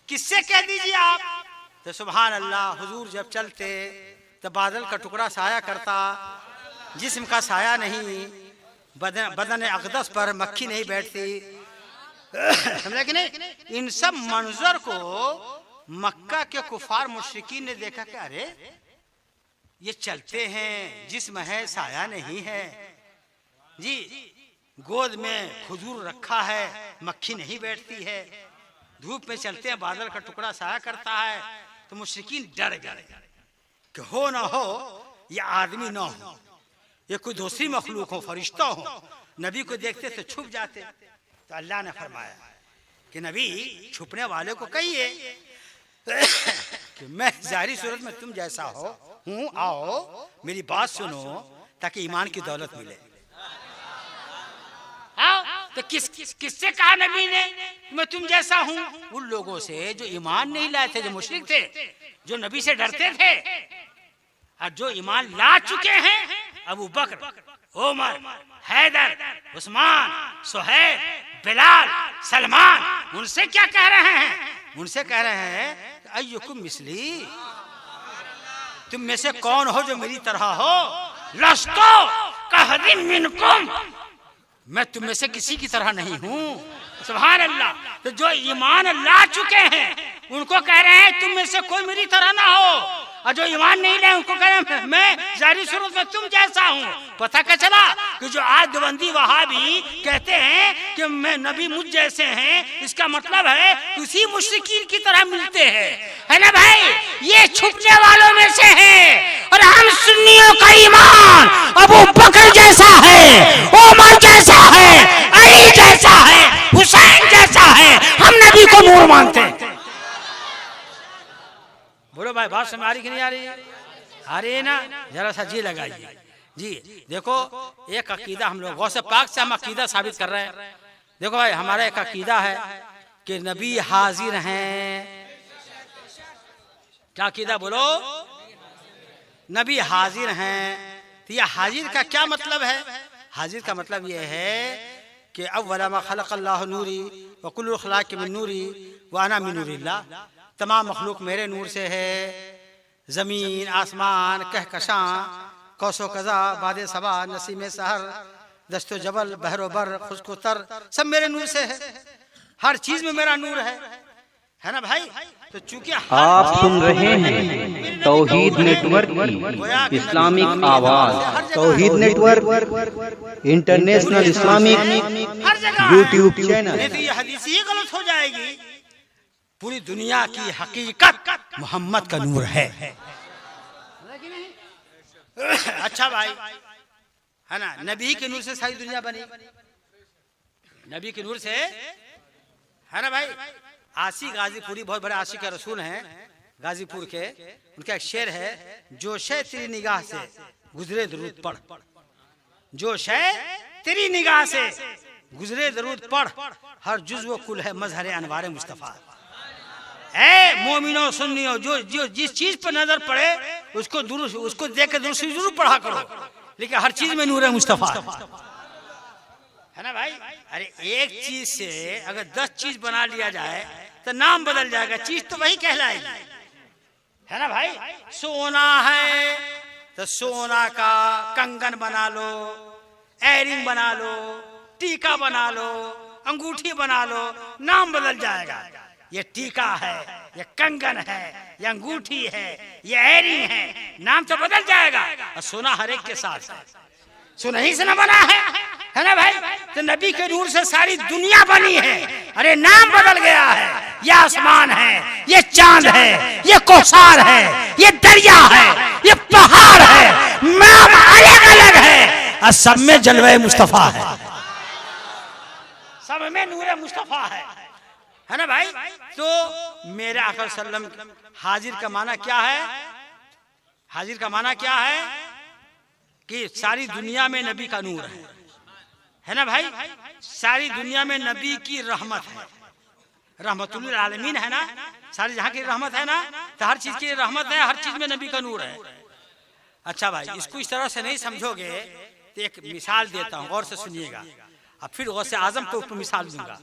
किससे कह दीजिए आप? तो सुभान अल्लाह, हुजूर जब चलते तो बादल का टुकड़ा साया करता, जिस्म का साया नहीं, बदन अक़दस पर मक्खी नहीं बैठती। समझे कि नहीं? इन सब मंजर को मक्का के कुफार मुशरिकीन ने देखा कि अरे ये चलते हैं, जिस्म है, साया नहीं है जी, गोद में खजूर रखा है, मक्खी नहीं बैठती है, धूप में चलते हैं, बादल का टुकड़ा साया करता है। तो मुशरिकीन डर गए कि हो ना हो ये आदमी ना हो, ये कोई दूसरी मखलूक हो, फरिश्ता हो। नबी को देखते तो छुप जाते। तो अल्लाह ने फरमाया कि नबी छुपने वाले को कहिए कि मैं जाहिरी सूरत में तुम जैसा हूँ, आओ मेरी बात सुनो ताकि ईमान की दौलत मिले। आओ। तो किससे कहा नबी ने मैं तुम जैसा हूँ? उन लोगों से जो ईमान नहीं लाए थे, जो मुशरिक थे, जो नबी से डरते थे। और जो ईमान ला चुके हैं, अबू बकर, उमर, हैदर, उस्मान, सुहैब, बिलाल, सलमान, उनसे क्या कह रहे हैं? उनसे कह रहे हैं अय्युकुम मिस्ली, तुम में से कौन हो जो मेरी तरह हो? लस्तो कहदिन मिनकुम, मैं तुम में से किसी की तरह नहीं हूं। सुभान अल्लाह। तो जो ईमान ला चुके हैं उनको कह रहे हैं तुम में से कोई मेरी तरह ना हो, और जो ईमान नहीं लाए उनको कह रहे हैं मैं जाहिर सूरत में तुम जैसा हूँ। पता क्या चला कि जो आज देवबंदी वहाबी कहते हैं कि मैं नबी मुझ जैसे हैं, इसका मतलब है उसी मुश्रिकीन की तरह मिलते हैं, है ना भाई। ये छुपने वालों में से है, और हम सुन्नियों का ईमान अबू बकर जैसा है, उमर जैसा है, अली जैसा है, हुसैन जैसा है। हम नबी को नूर मानते हैं। बोलो भाई, बात समझ आ रही कि नहीं आ रही? आ रही है ना? जरा सा जी लगाइए जी। देखो एक अकीदा हम लोग गौसे पाक से हम अकीदा साबित कर रहे हैं। देखो भाई, हमारा एक अकीदा है कि नबी हाजिर हैं। क्या अकीदा बोलो? नबी हाजिर हैं। तो ये हाजिर का क्या मतलब है? हाजिर का मतलब ये है कि अव्वला मा खलक़ल्लाहु नूरी व कुल्लु खलाक़ मिन नूरी व अना मिन नूरिल्लाह। तमाम मखलूक मेरे नूर से है। जमीन, आसमान, कहकशां, कौसो कज़ा, बादे सबा, नसीम सहर, दस्तो जबल, बहरो बर, खुश्को तर, सब मेरे नूर से है। हर चीज में मेरा नूर है ना भाई। तो चूंकि आप सुन रहे हैं तौहीद नेटवर्क की इस्लामिक आवाज। Tauheed network international Islamic YouTube channel. नहीं तो ये हदीस ही गलत हो जाएगी। पूरी दुनिया की हकीकत मोहम्मद का नूर है। अच्छा भाई, है ना। नबी के नूर से सारी दुनिया बनी, नबी के नूर से, है ना भाई। आशी गाजीपुरी बहुत बड़े आशिक के रसूल हैं गाजीपुर के। उनका एक शेर है, जो शय तेरी निगाह से गुजरे दरूद पढ़, जो शय तेरी निगाह से गुजरे दरूद पढ़, हर जुज़्व कुल है मजहर अनवार मुस्तफ़ा। ऐ मोमिनो सुन्नियो, जो जिस चीज पर नजर पड़े उसको देख के दुरुस्त जरूर पढ़ा करो, लेकिन हर चीज में नूर मुस्तफा, है ना भाई। अरे एक चीज से अगर 10 चीज बना लिया जाए तो नाम बदल जाएगा, चीज तो वही कहलाएगी, है ना भाई। सोना है तो सोना का कंगन बना लो, एयरिंग बना लो, टीका बना लो, अंगूठी बना लो, नाम बदल जाएगा। ये टीका है, ये कंगन है, ये अंगूठी है, ये एयरिंग है, नाम तो बदल जाएगा। और सोना हर एक के साथ है, सोना ही से ना बना है ना भाई। तो नबी के नूर से सारी दुनिया बनी है। अरे नाम बदल गया है, ये आसमान है, ये चांद है, ये कोसार है, ये दरिया है, ये पहाड़ है, नाम अलग अलग है और सब में जलवे मुस्तफा है, सब में नूर मुस्तफा है ना भाई। तो मेरे आका सल्लम हाजिर का माना क्या है? हाजिर का माना क्या है कि सारी दुनिया में नबी का नूर है ना भाई। सारी दुनिया में नबी की रहमत है, रहमतुल आलमीन है ना, सारी जहां की रहमत है ना, तो हर चीज की रहमत है, हर चीज में नबी का नूर है। अच्छा भाई, इसको इस तरह से नहीं समझोगे तो एक मिसाल देता हूँ, गौर से सुनिएगा। अब फिर गौर से आजम के ऊपर मिसाल दूंगा,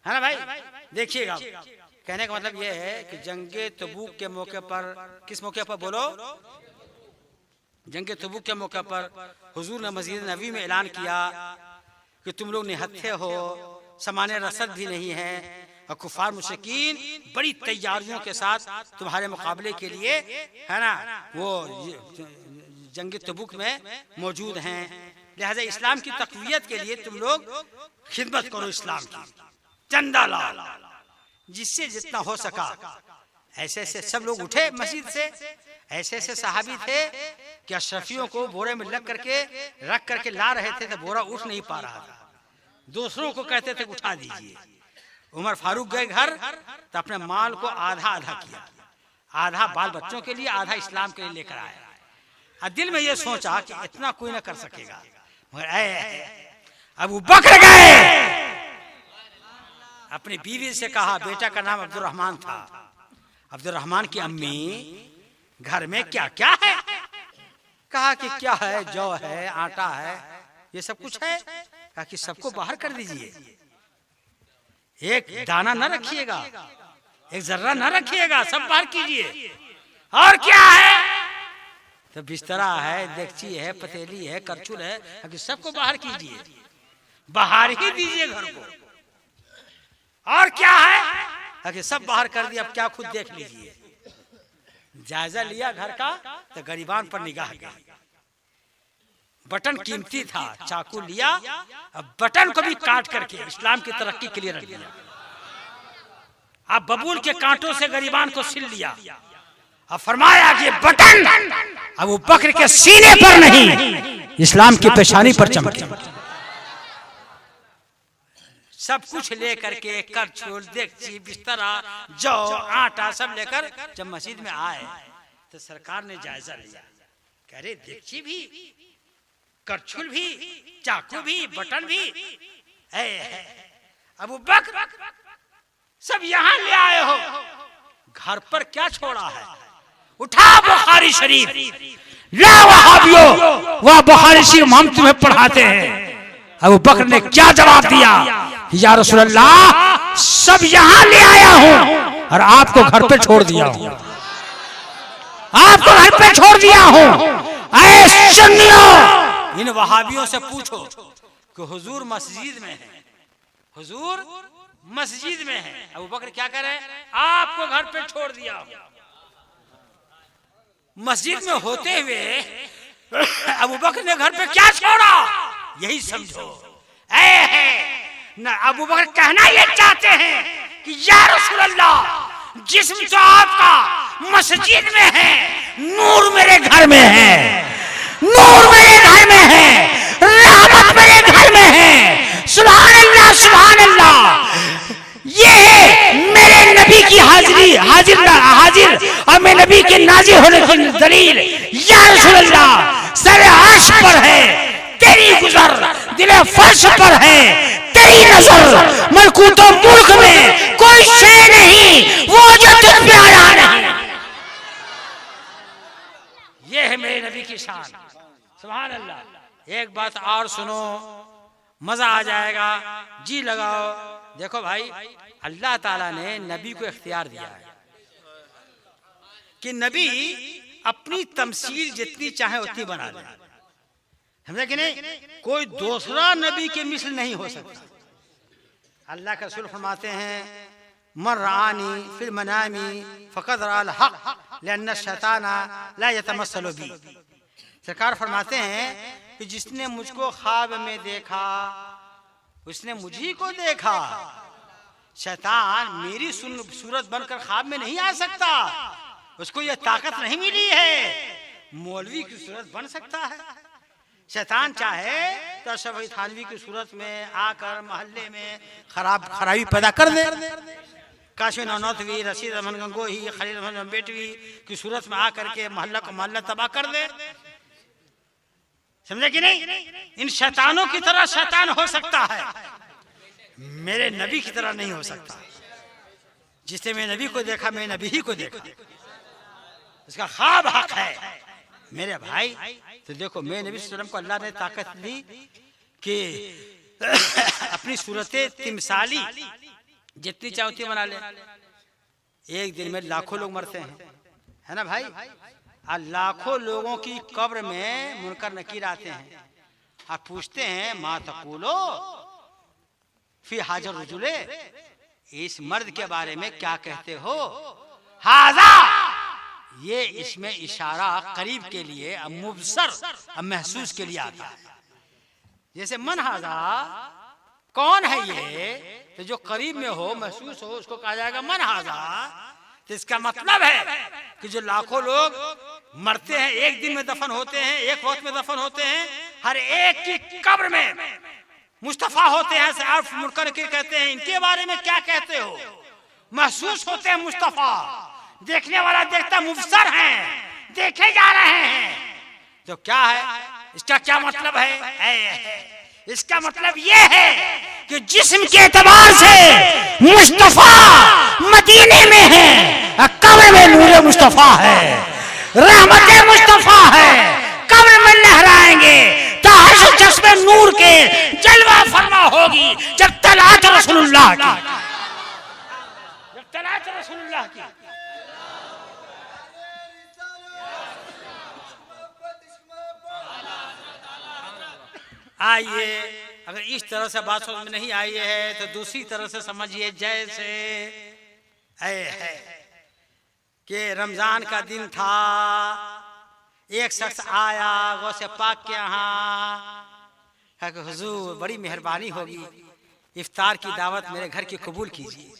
है ना भाई। देखिएगा, कहने का मतलब यह है कि जंगे तबूक के मौके पर, किस मौके पर बोलो? जंगे तबूक के मौके पर हुजूर ने मस्जिद नबी में ऐलान किया कि तुम लोग निहत्थे हो, सामान्य रसद भी नहीं है, और कुफार मुशरिकीन बड़ी तैयारियों के साथ तुम्हारे मुकाबले के लिए, है ना, वो जंग तबूक में मौजूद हैं। लिहाजा इस्लाम की तक़वियत के लिए तुम लोग खिदमत करो, इस्लाम की चंदा लाओ, जिससे जितना हो सका। ऐसे ऐसे सब लोग उठे मस्जिद से, ऐसे ऐसे सहाबी थे कि अशरफियों को बोरे में रख करके ला रहे थे, तो बोरा उठ नहीं पा रहा था, दूसरों को कहते थे उठा दीजिए। उमर फारूक गए घर तो अपने माल को आधा आधा किया, आधा बाल बच्चों के लिए, आधा इस्लाम के लिए लेकर आया। और दिल में ये सोचा कि इतना कोई ना कर सकेगा, मगर अबू बकर गए, अपनी बीवी से कहा, बेटा का नाम अब्दुर्रहमान था, अब्दुर्रहमान की अम्मी घर में क्या क्या है? कहा कि क्या है, जौ है, आटा है, ये सब कुछ है। कहा कि सबको बाहर कर दीजिए, एक दाना न रखिएगा, एक जर्रा न रखिएगा, सब बाहर कीजिए। और क्या है? तो बिस्तरा है, देगची है, पतेली है, करछुल है, कि सबको बाहर कीजिए, बाहर ही दीजिए घर को। और क्या है? अगर सब बाहर कर दिया, अब क्या खुद देख लीजिए। जायजा लिया घर का तो गरीबान पर निगाह गई। बटन कीमती था, चाकू लिया, अब बटन को भी काट करके इस्लाम की तरक्की के लिए रख दिया। अब बबूल के कांटों से गरीबान को सिल लिया। अब फरमाया कि बटन अबू बकर के सीने पर नहीं, इस्लाम की पेशानी पर चमके। सब कुछ लेकर के करछुल, देगची, बिस्तरा, जौ, आटा सब लेकर जब मस्जिद में आए तो सरकार ने जायजा लिया। कह रहे देगची भी, करछुल भी, चाकू भी, बटन भी, अबू बकर सब यहाँ ले आए हो, घर पर क्या छोड़ा है? उठा बुखारी शरीफ, ला वहाबियो, वह बुखारी शरीफ हम तुम्हें पढ़ाते हैं। अबू बकर ने क्या जवाब दिया? या रसूल अल्लाह, सब यहाँ ले आया हूँ और आपको घर पे छोड़ दिया हूँ, आपको घर पे छोड़ दिया हूँ। ऐ सुन्नियों, इन वहाबियों से पूछो कि हुजूर मस्जिद में है, हुजूर मस्जिद में है, अबू बकर क्या करे? आपको घर पे छोड़ दिया हूँ। मस्जिद में होते हुए अबू बकर ने घर पे क्या छोड़ा? यही समझो। न अबू बकर कहना ये चाहते हैं कि या रसूल अल्लाह, जिस्म तो आपका मस्जिद में है, नूर मेरे घर में है, नूर मेरे घर में है, रहमत मेरे घर में है। सुभान अल्लाह, सुभान अल्लाह। ये है मेरे नबी की हाजिर और मेरे नबी के नाजिर होने की दलील। या रसूल अल्लाह, सरे अर्श पर है तेरी गुजर, दिले फर्श पर है तेरी नजर, मलकूतो मुल्क में कोई शय नहीं वो जो तुझ पे आया नहीं। ये है मेरे नबी की शान। सुभान अल्लाह। एक बात और सुनो, मजा आ जाएगा, जी लगाओ। देखो भाई, अल्लाह ताला ने नबी को इख्तियार दिया है कि नबी अपनी तमसील जितनी चाहे उतनी बना ले, समझे कि नहीं? कोई दूसरा नबी के मिसल नहीं हो सकता। अल्लाह का रसूल फरमाते हैं, मन रानी फिल मनामी फकद राल हक लन्ना शैताना ला यतमस्सलु बी। सरकार फरमाते हैं कि जिसने मुझको ख्वाब में देखा उसने मुझी को देखा। शैतान मेरी सूरत बनकर ख्वाब में नहीं आ सकता, उसको यह ताकत नहीं मिली है। मौलवी की सूरत बन सकता है। शैतान चाहे तो अशरफ अली थानवी की सूरत में आकर मोहल्ले में खराबी पैदा कर दे। काशी नौनौतवी, रशीद अहमद गंगोही, खलील अहमद बेटवी की सूरत में आकर के मोहल्ला को मोहल्ला तबाह कर दे। समझे कि नहीं? इन शैतानों की तरह शैतान हो सकता है, मेरे नबी की तरह नहीं हो सकता। जिसने मेरे नबी को देखा, मेरे नबी ही को देखा, इसका ख्वाब हक है। मेरे भाई, तो देखो मेरे नबी सल्लल्लाहु अलैहि वसल्लम को अल्लाह ने ताकत दी कि अपनी सूरतें तिमसाली जितनी चाहती बना ले। एक दिन में लाखों लोग मरते हैं, है ना भाई? और लाखों लोगों की कब्र में मुनकर नकीर आते हैं और पूछते हैं, मा तक़ूलो फी हाजर रजुले, इस मर्द के बारे में क्या कहते हो? हाजा, ये इसमें इशारा करीब के लिए, अब मुबसर, अब महसूस के लिए आता है। जैसे मन हाजा, कौन है ये? तो जो करीब में हो, महसूस हो, उसको कहा जाएगा मन हाजा। तो इसका मतलब है कि जो लाखों लोग मरते हैं, एक दिन में दफन होते हैं, एक वक्त में दफन होते हैं, हर एक की कब्र में मुस्तफा होते हैं। सिर्फ मुनकर नकीर कहते हैं, इनके बारे में क्या कहते हो? महसूस होते हैं मुस्तफा, देखने वाला देखता, मुबसर हैं, देखे जा रहे हैं। तो क्या है इसका क्या मतलब है? इसका मतलब यह है कि जिस्म के एतबार से मुस्तफा मदीने में है, कब्र में नूर मुस्तफा है, रहमत मुस्तफा है, कब्र में लहराएंगे। ताहश चश्मे नूर के जलवा फरमा होगी जब तलात रसूलुल्लाह की, जब तलात रसूलुल्लाह की। आइए अगर इस तरह से बात समझ में नहीं आई है तो दूसरी तरह से समझिए। जैसे है कि रमजान का दिन था, एक शख्स आया गौसे पाक के यहाँ, कहा कि हुजूर बड़ी मेहरबानी होगी, इफ्तार की दावत मेरे घर की कबूल कीजिए,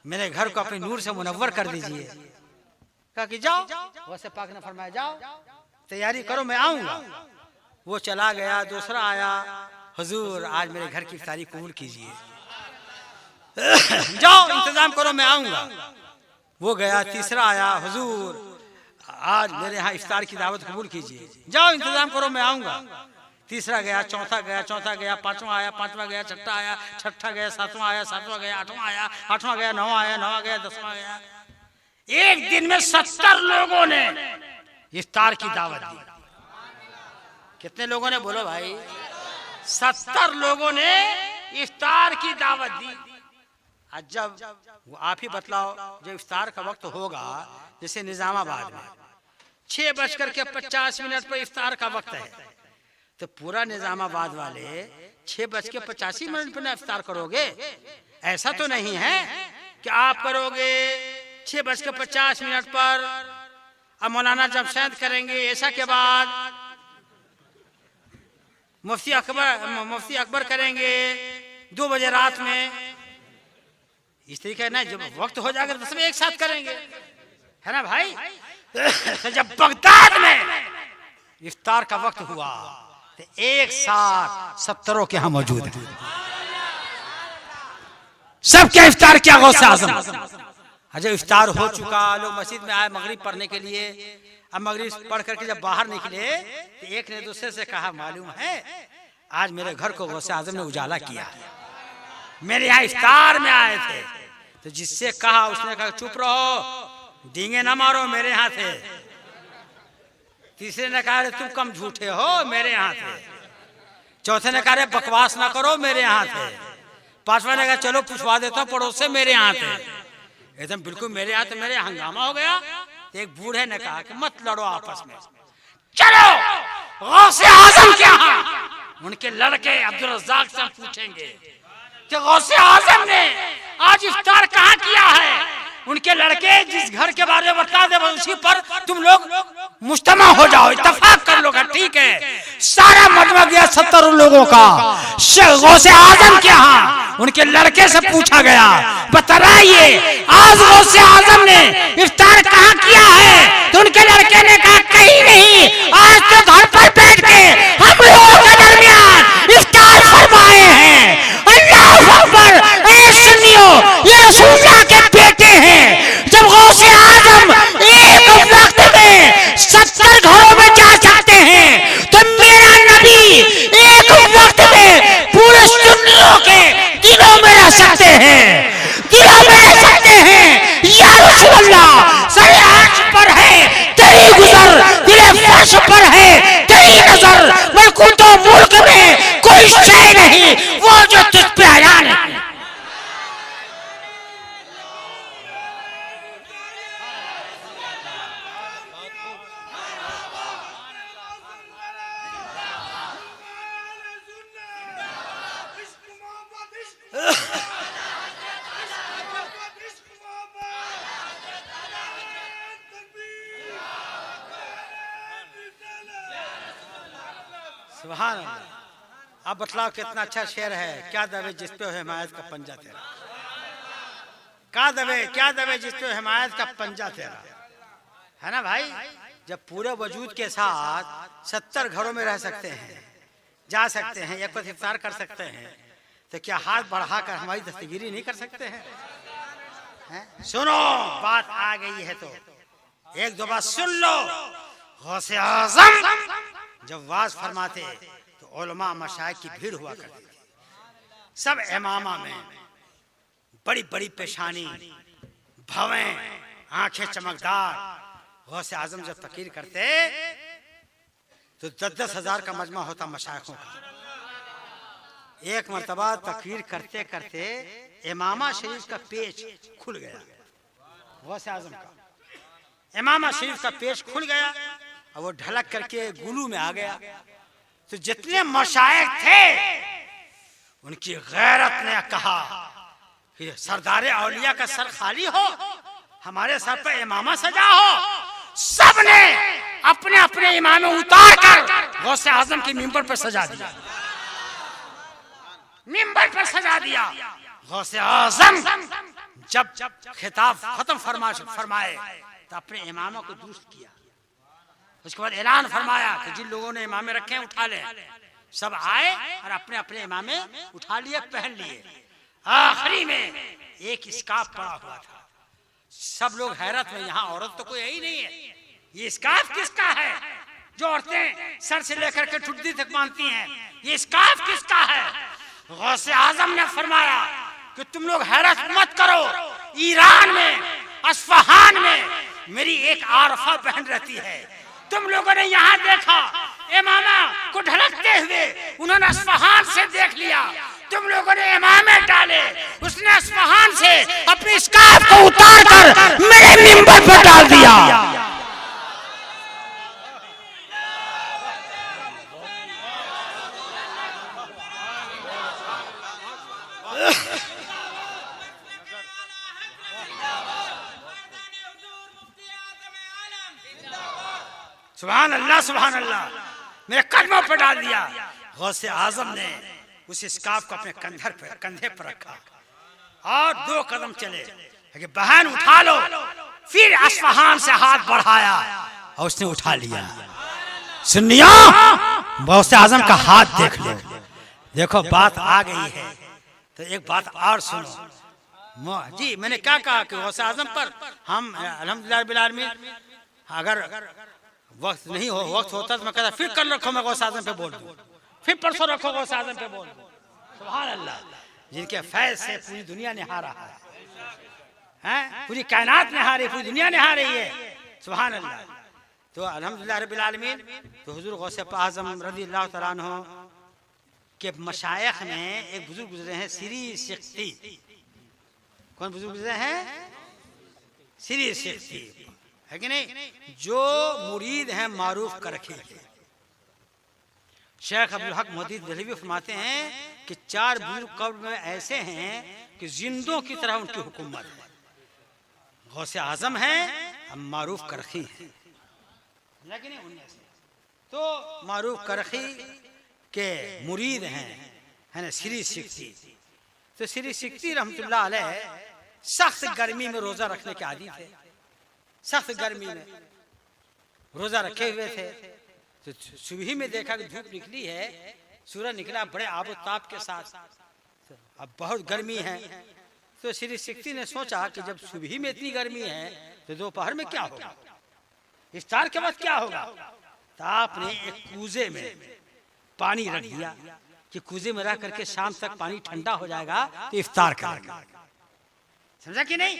मेरे घर को अपने नूर से मुनव्वर कर दीजिए। कहा कि जाओ, गौसे पाक ने फरमाया जाओ तैयारी करो, मैं आऊंगा। वो चला गया। दूसरा आया, हुजूर आज मेरे घर की इफ्तारी कबूल कीजिए। जाओ इंतजाम करो, मैं आऊंगा। वो गया। तीसरा आया, हुजूर आज मेरे यहाँ इफ्तार की दावत कबूल कीजिए। जाओ इंतजाम करो, मैं आऊंगा। तीसरा गया, चौथा गया, चौथा गया, पांचवा आया, पांचवा गया, छठा आया, छठा गया, सातवां आया, सातवां गया, आठवां आया, आठवां गया, नौवां आया, नौवां गया, 10वां गया। एक दिन में 70 लोगों ने इफ्तार की दावत दी। कितने लोगों ने बोलो भाई? 70 लोगों ने इफ्तार की दावत दी। आज जब वो आप ही बतलाओ, जब इफ्तार का वक्त होगा, जैसे निजामाबाद में 6:50 पर इफ्तार का वक्त है, तो पूरा निजामाबाद वाले 6:85 पर इफ्तार करोगे? ऐसा तो नहीं है कि आप करोगे 6:50 पर, अब मौलाना जमशेद करेंगे, ऐसा के बाद मुफ्ती अकबर करेंगे 2 बजे रात में। इस तरीके ना, जब वक्त हो जाएगा तो सब एक साथ करेंगे, है ना भाई? तो जब बगदाद में इफ्तार का वक्त हुआ तो एक साथ 70 के यहाँ मौजूद है। सब क्या इफ्तार किया गौसे आजम। जब इफ्तार हो चुका, लोग मस्जिद में आए मगरिब पढ़ने के लिए। अब मगरिब पढ़ करके जब बाहर निकले तो एक ने दूसरे से कहा, मालूम है आज मेरे घर को गौसे आजम ने उजाला किया, मेरे यहाँ इफ्तार में आए थे। तो जिससे कहा उसने कहा चुप रहो, डींगे ना मारो, मेरे यहाँ थे। तीसरे ने कहा तुम कम झूठे हो, मेरे यहाँ थे। चौथे ने कहा बकवास ना करो, मेरे यहाँ थे। पांचवा ने कहा चलो पूछवा देता हूँ पड़ोस से, मेरे यहाँ थे। एकदम बिल्कुल मेरे यहाँ, तो मेरे हंगामा हो गया। एक बूढ़े ने कहा कि मत लड़ो आपस में, चलो गौसे आजम के यहाँ, उनके लड़के अब्दुल रज़्ज़ाक से पूछेंगे कि गौसे आजम ने आज इफ्तार कहाँ किया है। उनके लड़के जिस घर के बारे में बता दे, उसी पर तुम लोग मुज्तमा हो जाओ, इत्तेफाक कर लो। ठीक है। सारा मजमा गया 70 लोगों का गौसे आजम के यहाँ। उनके लड़के से पूछा गया, बताइए आज गौसे आजम ने इफ्तार कहाँ किया है? तो उनके लड़के ने कहा कहीं नहीं, आज तो घर पर बैठ के हम लोगों के दरमियान इफ्तार फरमाए हैं। अल्लाह अकबर। ऐ सुन्नियों, ये रसूलुल्लाह के बेटे हैं। जब गौसे आजम एक वक्त में 70 घरों में जा सकते हैं, तो मेरा नबी एक वक्त में पूरे सुन्नियों के दिलों में रह सकते हैं, दिलों में रह सकते हैं। या रसूलुल्लाह, सर आँख पर है तेरी गुजर, दिले फर्श पर है तेरी नजर, मलकूतो मुल्क में कोई शय नहीं वो जो तुझ पे आया नहीं। सुभान अल्लाह। अब बतलाओ कितना अच्छा शेर है। क्या दबे जिस पे हिमायत का पंजा तेरा, क्या दबे जिस पे हिमायत का पंजा तेरा, है ना भाई? जब पूरे वजूद के साथ 70 घरों में रह सकते हैं, जा सकते हैं, एक वक्त इफ्तार कर सकते हैं, तो क्या हाथ बढ़ाकर हमारी दस्तगिरी नहीं कर सकते हैं? सुनो, बात आ गई है तो एक दो बात सुन लो। गौसे आज़म जब वाज फरमाते तो उलमा मशाइख की भीड़ हुआ करती थी। सब इमामा में बड़ी बड़ी पेशानी, भवें, आंखें चमकदार। गौसे आज़म जब तकरीर करते तो 10-10 हजार का मजमा होता मशाइखों का। एक मर्तबा तकरीर करते करते इमामा शरीफ का पेच खुल गया। गौसे आज़म का इमामा शरीफ का पेच खुल गया और वो ढलक करके गुलू में आ गया। तो जितने मशाइख थे उनकी गैरत ने कहा कि सरदार औलिया का सर खाली हो, हमारे सर पर इमामा सजा हो। सबने अपने अपने इमामे उतार कर गौसे आजम के मिंबर पर सजा दिया, मिंबर पर सजा दिया। गौसे आजम जब खिताब खत्म फरमाए तो अपने इमामों को दुरुस्त किया। उसके बाद ऐलान फरमाया कि जिन लोगों ने इमामे रखे हैं उठा लें। सब आए और अपने अपने इमामे उठा लिए, पहन लिए। आखिरी में एक स्कार्फ पड़ा हुआ था। सब लोग हैरत में, यहाँ औरत तो कोई है ही नहीं है, ये स्कार्फ किसका है जो औरतें सर से लेकर के ठुड्डी तक बांधती हैं, ये स्कार्फ किसका है? गौसे आजम ने फरमाया कि तुम लोग हैरत मत करो, ईरान में अस्फहान में मेरी एक आरफा बहन रहती है। तुम लोगों ने यहाँ देखा इमामा को ढलकते हुए, उन्होंने अस्फहान से देख लिया। तुम लोगों ने इमामे डाले, उसने अस्फहान से अपनी स्कार्फ को उतार कर मेरे मिंबर पर डाल दिया। सुभान अल्लाह, सुभान अल्लाह, मेरे कदमों पर डाल दिया। गौसे आजम ने उस स्कार्फ को अपने कंधे पर रखा और 2 कदम चले कि बहन उठा लो। फिर अस्फहान से हाथ बढ़ाया और उसने उठा लिया। सुनियो, गौसे आजम का हाथ देख लो। देखो बात आ गई है तो एक बात और सुनो जी। मैंने क्या कहा कि गौसे आजम पर हम अल्हम्दुलिल्लाह रब्बिल आलमीन, अगर वक्त नहीं हो, वक्त होता तो मैं कहता फिर कल रखो, मैं गौसे आजम पे बोल दूं, फिर परसों रखो गौसे आजम पे बोल दूं। सुभान अल्लाह, जिनके फैज से पूरी दुनिया निहार रहा है, पूरी कायनात निहार रही, पूरी दुनिया निहार रही है। सुभान अल्लाह। तो अल्हम्दुलिल्लाह रब्बिल आलमीन, तो हुजूर गौसे आजम रज़ियल्लाहु तआला अन्हु के मशाइख में एक बुजुर्ग गुजरे हैं, श्री सिख्ती। कौन बुजुर्ग गुजरे हैं? श्री सिख्ती, है कि नहीं? जो मुरीद हैं मारूफ करखी के। शेख अब्दुल हक मोहद्दिस देहलवी फरमाते हैं कि 4 बुजुर्ग कब्र में ऐसे हैं कि जिंदों की तरह उनकी हुकूमत है। गौसे आजम हैं, मारूफ करखी हैं, लेकिन उनमें से तो मारूफ करखी के मुरीद हैं, है ना, श्री सिख्ती। तो श्री सिख्ती रहमतुल्लाह अलैह सख्त गर्मी में रोजा रखने के आदी थे। सख्त गर्मी में रोजा रखे हुए थे। तो सुबह में देखा कि धूप निकली है, सूरज निकला बड़े आबोताब के साथ, अब बहुत गर्मी है। तो श्री सिख्ती ने सोचा कि जब सुबह में इतनी गर्मी है तो दोपहर में क्या होगा, इफ्तार के वक्त क्या होगा। तो आपने एक कूजे में पानी रख दिया कि कूजे में रख करके शाम तक पानी ठंडा हो जाएगा तो इफ्तार करेंगे। समझा कि नहीं?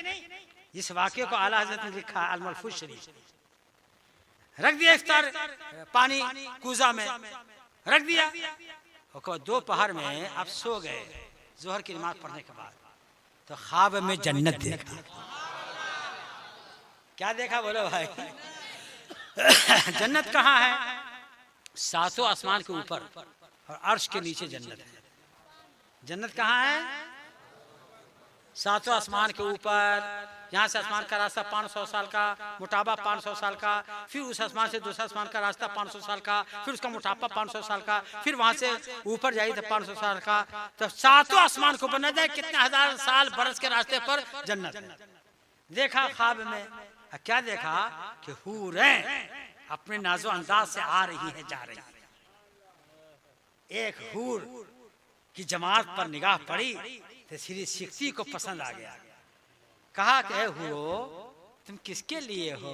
इस वाक्य को आला हज़रत ने लिखा अल-मलफूज़ शरीफ। रख दिया इफ्तार पानी कूजा में रख दिया। और दोपहर में आप सो गए जोहर की नमाज पढ़ने के बाद, तो ख्वाब में जन्नत देखा। क्या देखा बोलो भाई? जन्नत कहाँ है? 7 आसमान के ऊपर और अर्श के नीचे जन्नत है। जन्नत कहाँ है? 7 आसमान के ऊपर। यहाँ से आसमान का रास्ता 500 साल का, मोटापा 500 साल का, फिर उस आसमान से दूसरा आसमान का रास्ता 500 साल का, फिर उसका मोटापा 500 साल का, फिर वहां से ऊपर जाइए तो 500 साल का। तो 7 आसमान को बना जाए कितने हजार साल बरस के रास्ते पर जन्नत देखा ख्वाब में। क्या देखा कि हूरें अपने नाजो अंदाज से आ रही है, जा रही है। एक हूर की जमात पर निगाह पड़ी तो श्री सिख्ती को पसंद आ गया। कहा कि हो तुम किसके लिए हो?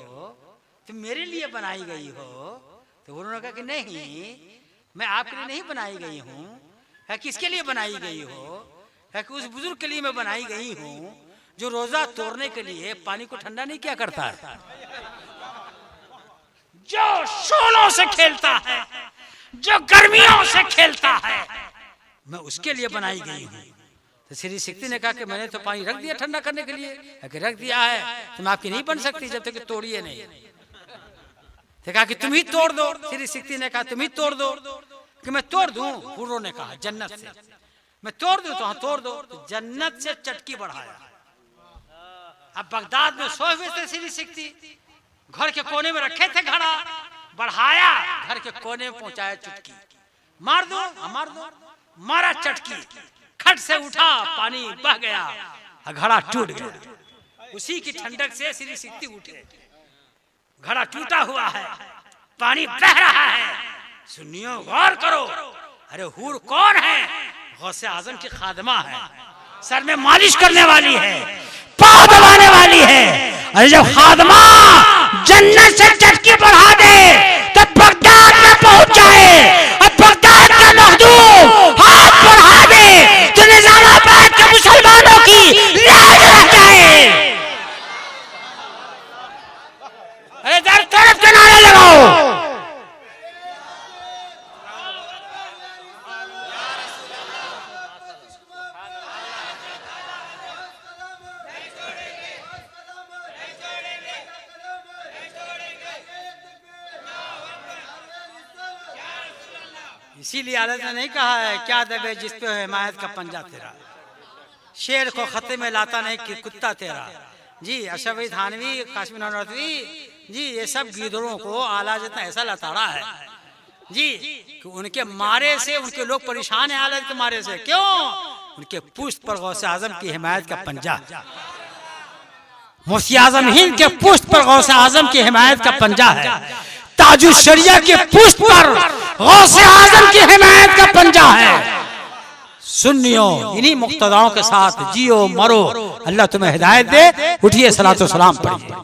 तुम मेरे लिए बनाई गई हो। तो उन्होंने कहा कि नहीं, मैं आपके लिए नहीं बनाई गई हूँ। है किसके लिए बनाई गई हो? है कि उस बुजुर्ग के लिए मैं बनाई गई हूँ जो रोजा तोड़ने के लिए पानी को ठंडा नहीं किया करता है, जो शोलों से खेलता है, जो गर्मियों से खेलता है, मैं उसके लिए बनाई गई हूँ। तो श्री सिख्ती ने कहा कि मैंने तो पानी रख दिया ठंडा करने के लिए। कि रख दिया है तो मैं आपकी नहीं बन सकती जब तक कि तोड़िए नहीं। तो कहा कि तुम ही तोड़ दो। श्री सिख्ती ने कहा तुम ही तोड़ दो। कि मैं तोड़ दूं? हुर्रों ने कहा जन्नत से। मैं तोड़ दूं? तो हाँ तोड़ दो। तो जन्नत से चटकी बढ़ाया। अब बगदाद में 100 फीसद सीढ़ी सीखती, घर के कोने में रखे थे घड़ा, बढ़ाया, घर के कोने में पहुंचाया चुटकी। मार दो? मार दो। मारा चटकी, खट से उठा, पानी बह गया, घड़ा टूट गया। उसी की ठंडक से सीढ़ी सीखती उठे। घड़ा टूटा हुआ है, पानी बह रहा है। सुनियो, गौर करो। अरे हूर कौन है? गौसे आजम की खादमा है, सर में मालिश करने वाली है, पाँव दबाने वाली है। अरे जब खादमा जन्नत से चटकी बढ़ा दे तो बगदाद में पहुंच जाए। अब बगदाद का मखदूम हाथ बढ़ा दे तो निजामाबाद के मुसलमानों की लाज रह जाए। अरे दर तरफ के नारे लगाओ। इसीलिए आदत ने नहीं कहा है क्या दबे जिस पे हिमायत का पंजा तेरा, शेर को खत्ते में लाता नहीं कि कुत्ता तेरा। जी अशरफ अली थानवी, कासिम ननौतवी जी, ये सब गीदड़ों को आला जितना ऐसा लताड़ा है जी कि उनके मारे से उनके लोग परेशान है। आला के मारे से क्यों? उनके पुश्त पर गौसे आजम की हिमायत का पंजा, मुफ्ती आजम हिंद के पुश्त पर गौसे आजम की हिमायत का पंजा है। ताजुल शरिया के पुश्त पर गौसे आजम की हिमायत का पंजा है। सुन्नियों, इन्हीं मुक्तदाओं के साथ जियो मरो। अल्लाह तुम्हें हिदायत दे। उठिए, सलातो सलाम पढ़िए।